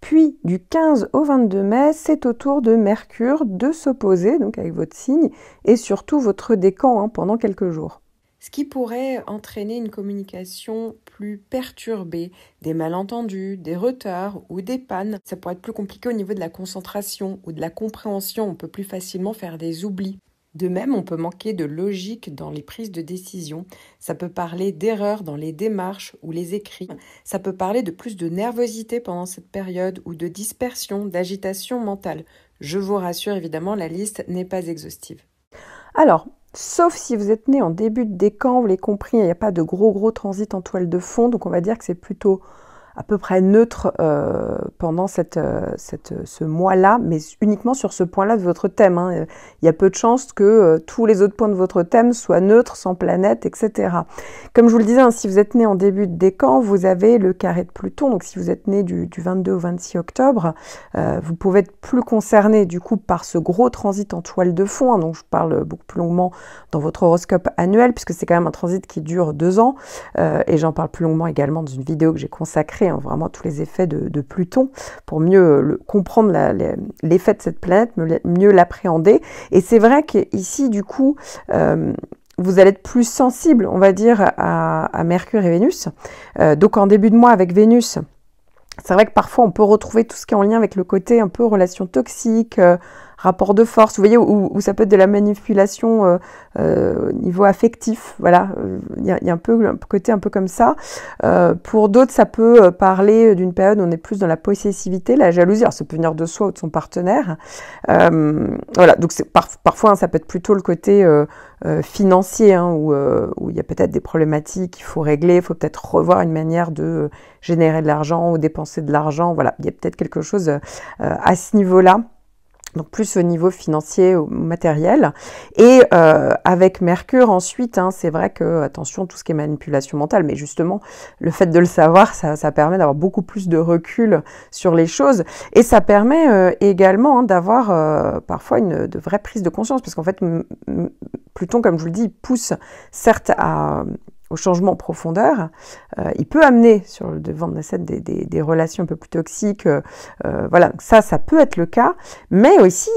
B: Puis, du 15 au 22 mai, c'est au tour de Mercure de s'opposer, donc avec votre signe, et surtout votre décan pendant quelques jours.
A: Ce qui pourrait entraîner une communication plus perturbée, des malentendus, des retards ou des pannes. Ça pourrait être plus compliqué au niveau de la concentration ou de la compréhension. On peut plus facilement faire des oublis. De même, on peut manquer de logique dans les prises de décision. Ça peut parler d'erreurs dans les démarches ou les écrits. Ça peut parler de plus de nervosité pendant cette période ou de dispersion, d'agitation mentale. Je vous rassure, évidemment, la liste n'est pas exhaustive.
B: Alors, sauf si vous êtes né en début de décan, vous l'avez compris, il n'y a pas de gros transit en toile de fond, donc on va dire que c'est plutôt à peu près neutre pendant ce mois-là, mais uniquement sur ce point-là de votre thème. Il y a peu de chances que tous les autres points de votre thème soient neutres, sans planète, etc. Comme je vous le disais, si vous êtes né en début de décan, vous avez le carré de Pluton, donc si vous êtes né du 22 au 26 octobre, vous pouvez être plus concerné du coup par ce gros transit en toile de fond, donc je parle beaucoup plus longuement dans votre horoscope annuel, puisque c'est quand même un transit qui dure 2 ans, et j'en parle plus longuement également dans une vidéo que j'ai consacrée vraiment tous les effets de Pluton pour mieux comprendre l'effet de cette planète, mieux l'appréhender. Et c'est vrai qu'ici, du coup, vous allez être plus sensible, on va dire, à Mercure et Vénus. Donc en début de mois avec Vénus, c'est vrai que parfois on peut retrouver tout ce qui est en lien avec le côté un peu relation toxique, rapport de force, vous voyez, où ça peut être de la manipulation au niveau affectif, voilà, il y a un côté un peu comme ça. Pour d'autres, ça peut parler d'une période où on est plus dans la possessivité, la jalousie, alors ça peut venir de soi ou de son partenaire. Voilà, donc parfois ça peut être plutôt le côté financier, où il y a peut-être des problématiques qu'il faut régler, il faut peut-être revoir une manière de générer de l'argent ou dépenser de l'argent, voilà, il y a peut-être quelque chose à ce niveau-là. Donc plus au niveau financier ou matériel. Et avec Mercure ensuite, c'est vrai que, attention, tout ce qui est manipulation mentale, mais justement, le fait de le savoir, ça permet d'avoir beaucoup plus de recul sur les choses. Et ça permet également d'avoir parfois de vraies prises de conscience, parce qu'en fait, Pluton, comme je vous le dis, il pousse certes au changement en profondeur. Il peut amener sur le devant de la scène des relations un peu plus toxiques. Voilà, ça peut être le cas, mais aussi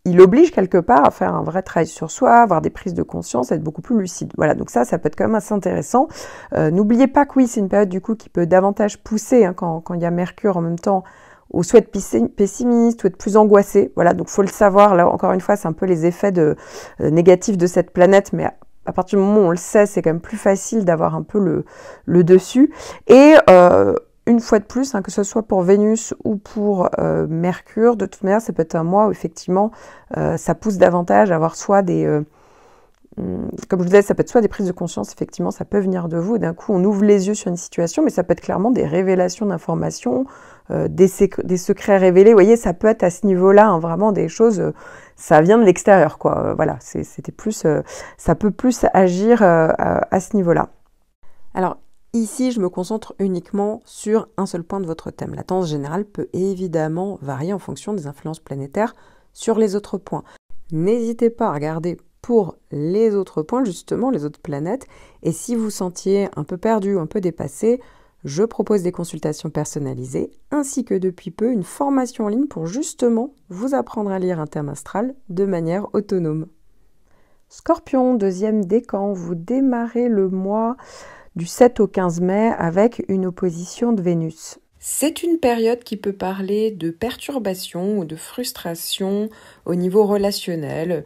B: il oblige quelque part à faire un vrai travail sur soi, avoir des prises de conscience, être beaucoup plus lucide. Voilà, donc ça peut être quand même assez intéressant. N'oubliez pas que oui, c'est une période du coup qui peut davantage pousser quand il y a Mercure en même temps, ou soit être pessimiste, ou être plus angoissé. Voilà, donc il faut le savoir. Là, encore une fois, c'est un peu les effets négatifs de cette planète, mais à partir du moment où on le sait, c'est quand même plus facile d'avoir un peu le dessus. Et une fois de plus, que ce soit pour Vénus ou pour Mercure, de toute manière, ça peut être un mois où effectivement, ça pousse davantage à avoir soit comme je vous disais, ça peut être soit des prises de conscience, effectivement, ça peut venir de vous, et d'un coup, on ouvre les yeux sur une situation, mais ça peut être clairement des révélations d'informations, des secrets révélés. Vous voyez, ça peut être à ce niveau-là, vraiment des choses, ça vient de l'extérieur, quoi. Voilà, c'était plus, ça peut plus agir à ce niveau-là. Alors, ici, je me concentre uniquement sur un seul point de votre thème. La tendance générale peut évidemment varier en fonction des influences planétaires sur les autres points. N'hésitez pas à regarder pour les autres points, justement, les autres planètes. Et si vous sentiez un peu perdu ou un peu dépassé, je propose des consultations personnalisées, ainsi que depuis peu une formation en ligne pour justement vous apprendre à lire un thème astral de manière autonome. Scorpion, deuxième décan, vous démarrez le mois du 7 au 15 mai avec une opposition de Vénus.
A: C'est une période qui peut parler de perturbation ou de frustration au niveau relationnel.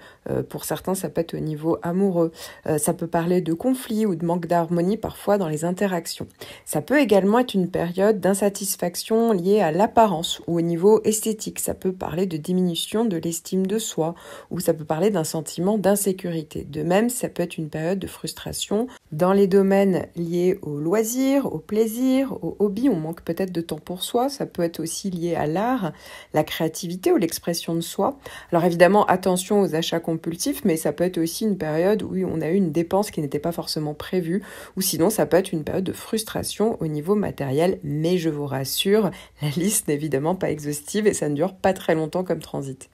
A: Pour certains, ça peut être au niveau amoureux. Ça peut parler de conflits ou de manque d'harmonie parfois dans les interactions. Ça peut également être une période d'insatisfaction liée à l'apparence ou au niveau esthétique. Ça peut parler de diminution de l'estime de soi ou ça peut parler d'un sentiment d'insécurité. De même, ça peut être une période de frustration dans les domaines liés au loisir, au plaisir, au hobby. On manque peut-être de temps pour soi, ça peut être aussi lié à l'art, la créativité ou l'expression de soi. Alors évidemment, attention aux achats compulsifs, compulsif, mais ça peut être aussi une période où on a eu une dépense qui n'était pas forcément prévue, ou sinon ça peut être une période de frustration au niveau matériel, mais je vous rassure, la liste n'est évidemment pas exhaustive et ça ne dure pas très longtemps comme transit.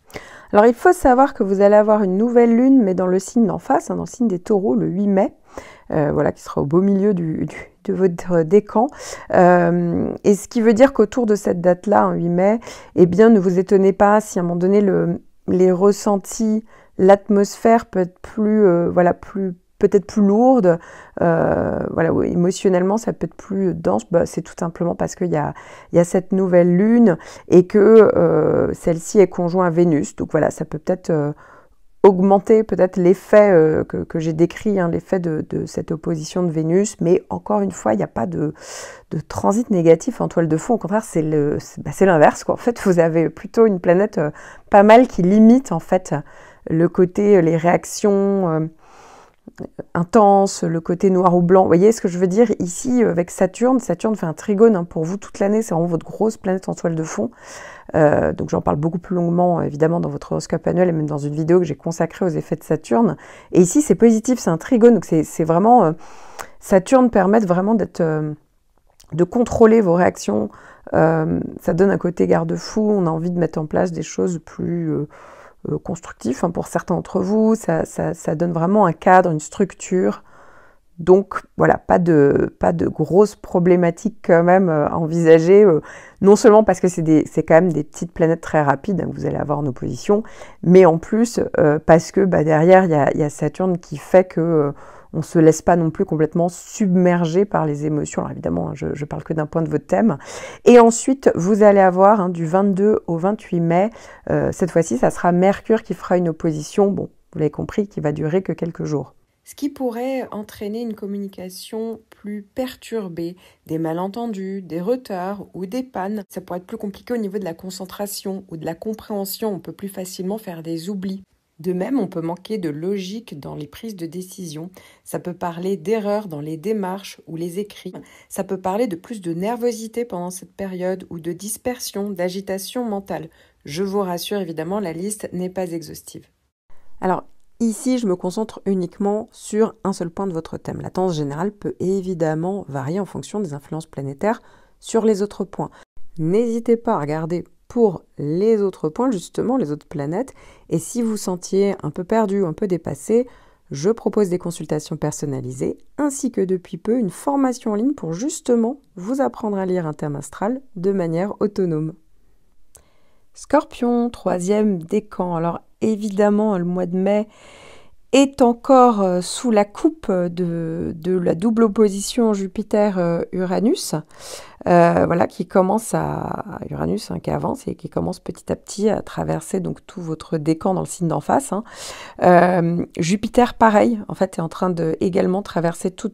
B: Alors il faut savoir que vous allez avoir une nouvelle lune, mais dans le signe d'en face, dans le signe des Taureaux, le 8 mai, voilà, qui sera au beau milieu de votre décan. Et ce qui veut dire qu'autour de cette date-là, 8 mai, eh bien, ne vous étonnez pas si à un moment donné, les ressentis, l'atmosphère peut être peut-être plus lourde, émotionnellement ça peut être plus dense, c'est tout simplement parce qu'il y a cette nouvelle lune et que celle-ci est conjointe à Vénus, donc voilà, ça peut peut-être augmenter peut-être l'effet que j'ai décrit, l'effet de cette opposition de Vénus, mais encore une fois, il n'y a pas de transit négatif en toile de fond, au contraire, c'est l'inverse, quoi. En fait, vous avez plutôt une planète pas mal qui limite, en fait, le côté, les réactions intenses, le côté noir ou blanc. Vous voyez ce que je veux dire ici avec Saturne fait un trigone pour vous toute l'année, c'est vraiment votre grosse planète en toile de fond. Donc j'en parle beaucoup plus longuement évidemment dans votre horoscope annuel et même dans une vidéo que j'ai consacrée aux effets de Saturne. Et ici c'est positif, c'est un trigone, donc c'est vraiment Saturne permet vraiment de contrôler vos réactions. Ça donne un côté garde-fou, on a envie de mettre en place des choses plus constructif pour certains d'entre vous, ça donne vraiment un cadre, une structure. Donc voilà, pas de grosses problématiques quand même à envisager, non seulement parce que c'est quand même des petites planètes très rapides que vous allez avoir en opposition, mais en plus parce que derrière il y a Saturne qui fait que on ne se laisse pas non plus complètement submerger par les émotions. Alors évidemment, je parle que d'un point de votre thème. Et ensuite, vous allez avoir du 22 au 28 mai, cette fois-ci, ça sera Mercure qui fera une opposition, bon, vous l'avez compris, qui va durer que quelques jours.
A: Ce qui pourrait entraîner une communication plus perturbée, des malentendus, des retards ou des pannes. Ça pourrait être plus compliqué au niveau de la concentration ou de la compréhension. On peut plus facilement faire des oublis. De même, on peut manquer de logique dans les prises de décision. Ça peut parler d'erreurs dans les démarches ou les écrits. Ça peut parler de plus de nervosité pendant cette période ou de dispersion, d'agitation mentale. Je vous rassure, évidemment, la liste n'est pas exhaustive.
B: Alors, ici, je me concentre uniquement sur un seul point de votre thème. La tendance générale peut évidemment varier en fonction des influences planétaires sur les autres points. N'hésitez pas à regarder pour les autres points, justement, les autres planètes. Et si vous sentiez un peu perdu ou un peu dépassé, je propose des consultations personnalisées, ainsi que depuis peu une formation en ligne pour justement vous apprendre à lire un thème astral de manière autonome. Scorpion, 3e décan. Alors évidemment, le mois de mai est encore sous la coupe de la double opposition Jupiter-Uranus, qui commence Uranus qui avance et qui commence petit à petit à traverser donc tout votre décan dans le signe d'en face. Jupiter, pareil, en fait, est en train de également traverser tout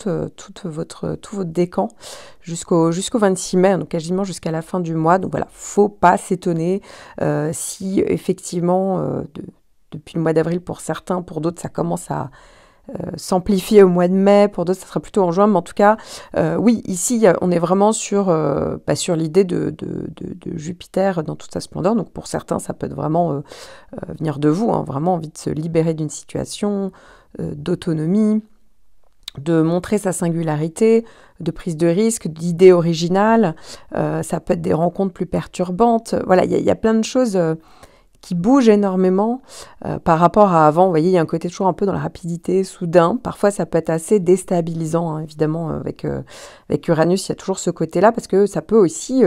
B: votre décan jusqu'au 26 mai, donc quasiment jusqu'à la fin du mois. Donc voilà, faut pas s'étonner si effectivement depuis le mois d'avril pour certains, pour d'autres ça commence à s'amplifier au mois de mai, pour d'autres ça sera plutôt en juin, mais en tout cas, oui, ici on est vraiment sur l'idée de Jupiter dans toute sa splendeur, donc pour certains ça peut être vraiment venir de vous, vraiment envie de se libérer d'une situation, d'autonomie, de montrer sa singularité, de prise de risque, d'idées originales, ça peut être des rencontres plus perturbantes, voilà, il y a plein de choses qui bouge énormément par rapport à avant. Vous voyez, il y a un côté toujours un peu dans la rapidité, soudain. Parfois, ça peut être assez déstabilisant, évidemment, avec Uranus, il y a toujours ce côté-là, parce que ça peut aussi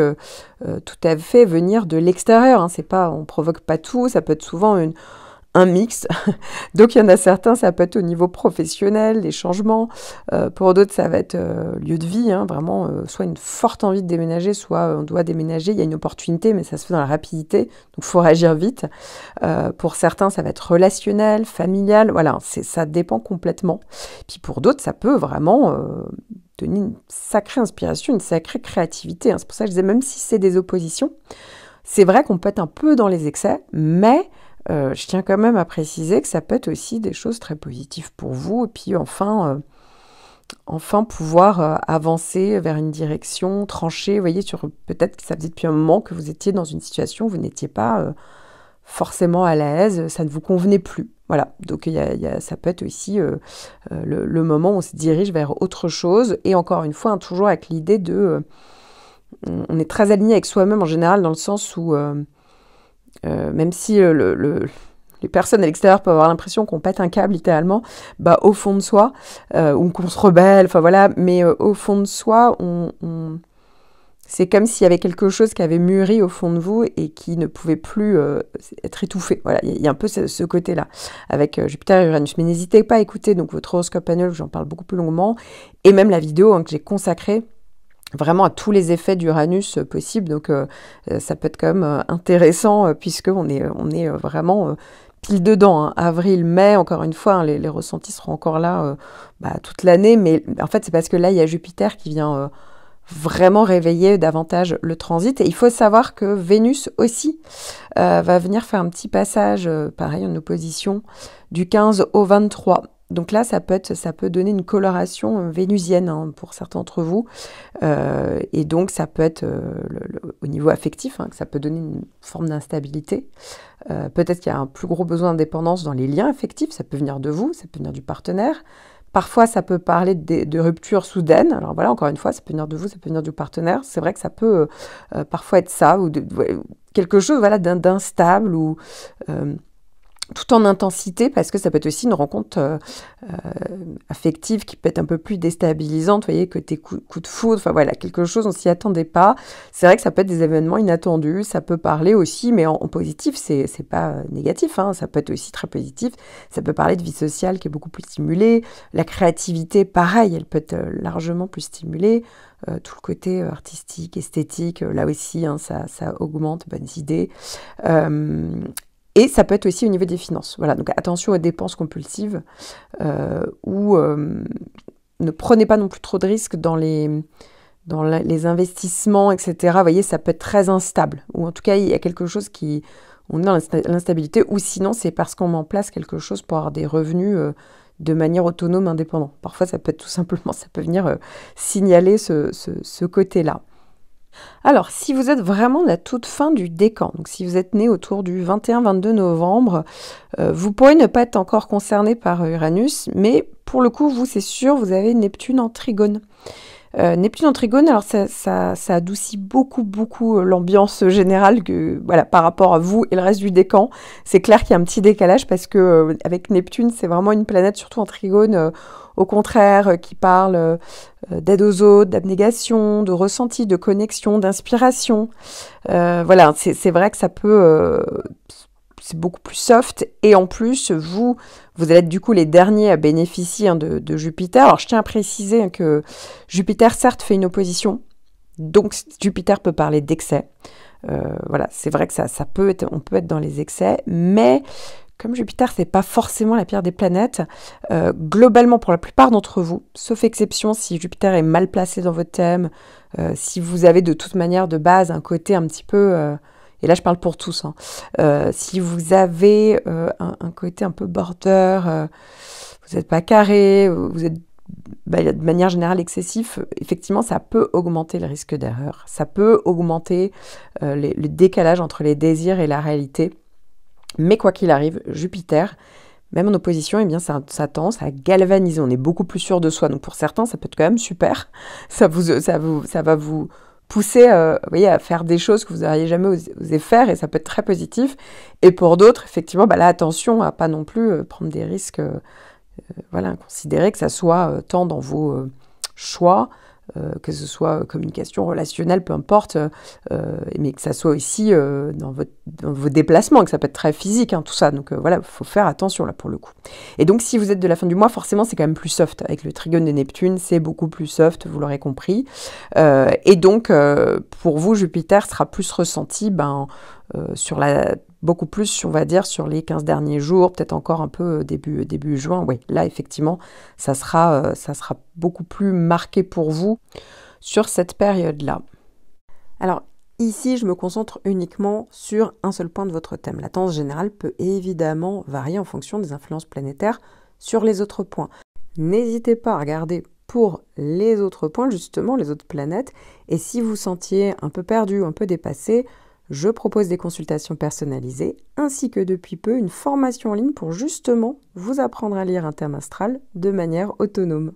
B: tout à fait venir de l'extérieur. C'est pas, on provoque pas tout, ça peut être souvent un mix. Donc, il y en a certains, ça peut être au niveau professionnel, des changements. Pour d'autres, ça va être lieu de vie, vraiment, soit une forte envie de déménager, soit on doit déménager, il y a une opportunité, mais ça se fait dans la rapidité, donc il faut réagir vite. Pour certains, ça va être relationnel, familial, voilà, ça dépend complètement. Puis pour d'autres, ça peut vraiment donner une sacrée inspiration, une sacrée créativité. C'est pour ça que je disais, même si c'est des oppositions, c'est vrai qu'on peut être un peu dans les excès, mais je tiens quand même à préciser que ça peut être aussi des choses très positives pour vous. Et puis enfin pouvoir avancer vers une direction tranchée. Vous voyez, peut-être que ça faisait depuis un moment que vous étiez dans une situation où vous n'étiez pas forcément à l'aise, ça ne vous convenait plus.
A: Voilà, donc ça peut être aussi le moment où on se dirige vers autre chose. Et encore une fois, hein, toujours avec l'idée de... on est très aligné avec soi-même en général, dans le sens où, même si les personnes à l'extérieur peuvent avoir l'impression qu'on pète un câble littéralement, bah, au fond de soi, ou qu'on se rebelle, enfin voilà, mais au fond de soi, c'est comme s'il y avait quelque chose qui avait mûri au fond de vous et qui ne pouvait plus être étouffé. Voilà, il y a un peu ce côté-là avec Jupiter et Uranus. Mais n'hésitez pas à écouter donc votre horoscope annuel, j'en parle beaucoup plus longuement, et même la vidéo hein, que j'ai consacrée vraiment à tous les effets d'Uranus possibles. Donc ça peut être quand même intéressant puisqu'on est vraiment pile dedans. Hein. Avril, mai, encore une fois, hein, les ressentis seront encore là toute l'année. Mais en fait, c'est parce que là, il y a Jupiter qui vient vraiment réveiller davantage le transit. Et il faut savoir que Vénus aussi va venir faire un petit passage, pareil, en opposition, du 15 au 23. Donc là, ça peut donner une coloration vénusienne hein, pour certains d'entre vous. Et donc, ça peut être au niveau affectif, hein, que ça peut donner une forme d'instabilité. Peut-être qu'il y a un plus gros besoin d'indépendance dans les liens affectifs. Ça peut venir de vous, ça peut venir du partenaire. Parfois, ça peut parler de rupture soudaine. Alors voilà, encore une fois, ça peut venir de vous, ça peut venir du partenaire. C'est vrai que ça peut parfois être ça, ou quelque chose voilà, d'instable, ou tout en intensité, parce que ça peut être aussi une rencontre affective qui peut être un peu plus déstabilisante, vous voyez, que tes coups de foudre, enfin voilà, quelque chose, on s'y attendait pas. C'est vrai que ça peut être des événements inattendus, ça peut parler aussi, mais en positif, c'est pas négatif, hein, ça peut être aussi très positif, ça peut parler de vie sociale qui est beaucoup plus stimulée, la créativité, pareil, elle peut être largement plus stimulée, tout le côté artistique, esthétique, là aussi, hein, ça augmente, bonnes idées. Et ça peut être aussi au niveau des finances. Voilà, donc attention aux dépenses compulsives ou ne prenez pas non plus trop de risques dans les investissements, etc. Vous voyez, ça peut être très instable. Ou en tout cas, il y a quelque chose qui... On est dans l'instabilité. Ou sinon, c'est parce qu'on met en place quelque chose pour avoir des revenus de manière autonome, indépendante. Parfois, ça peut être tout simplement, ça peut venir signaler ce côté-là. Alors, si vous êtes vraiment de la toute fin du décan, donc si vous êtes né autour du 21-22 novembre, vous pourrez ne pas être encore concerné par Uranus, mais pour le coup, vous, c'est sûr, vous avez Neptune en trigone. Neptune en trigone, alors ça adoucit beaucoup l'ambiance générale voilà, par rapport à vous et le reste du décan. C'est clair qu'il y a un petit décalage parce que avec Neptune, c'est vraiment une planète, surtout en trigone, au contraire, qui parle d'aide aux autres, d'abnégation, de ressenti, de connexion, d'inspiration. Voilà, c'est vrai que ça peut... c'est beaucoup plus soft, et en plus, vous allez être du coup les derniers à bénéficier hein, de Jupiter. Alors, je tiens à préciser que Jupiter, certes, fait une opposition, donc Jupiter peut parler d'excès. Voilà, c'est vrai que on peut être dans les excès, mais comme Jupiter, c'est pas forcément la pire des planètes, globalement, pour la plupart d'entre vous, sauf exception, si Jupiter est mal placé dans votre thème, si vous avez de toute manière de base un côté un petit peu... et là, je parle pour tous. Hein. Si vous avez un côté un peu border, vous n'êtes pas carré, vous êtes de manière générale excessif, effectivement, ça peut augmenter le risque d'erreur. Ça peut augmenter le décalage entre les désirs et la réalité. Mais quoi qu'il arrive, Jupiter, même en opposition, eh bien, ça a tendance à galvaniser. On est beaucoup plus sûr de soi. Donc pour certains, ça peut être quand même super. Ça va vous pousser vous voyez, à faire des choses que vous n'auriez jamais osé faire, et ça peut être très positif. Et pour d'autres, effectivement, là, attention à pas non plus prendre des risques, voilà, considérer que ça soit tant dans vos choix, que ce soit communication relationnelle, peu importe, mais que ça soit aussi dans vos déplacements, que ça peut être très physique, hein, tout ça. Donc voilà, il faut faire attention là pour le coup. Et donc si vous êtes de la fin du mois, forcément c'est quand même plus soft. Avec le trigone de Neptune, c'est beaucoup plus soft, vous l'aurez compris. Et donc pour vous, Jupiter sera plus ressenti beaucoup plus, on va dire, sur les 15 derniers jours, peut-être encore un peu début juin. Oui, là, effectivement, ça sera beaucoup plus marqué pour vous sur cette période-là. Alors, ici, je me concentre uniquement sur un seul point de votre thème. La tendance générale peut évidemment varier en fonction des influences planétaires sur les autres points. N'hésitez pas à regarder pour les autres points, justement, les autres planètes. Et si vous sentiez un peu perdu, un peu dépassé, Je propose des consultations personnalisées, ainsi que depuis peu une formation en ligne pour justement vous apprendre à lire un thème astral de manière autonome.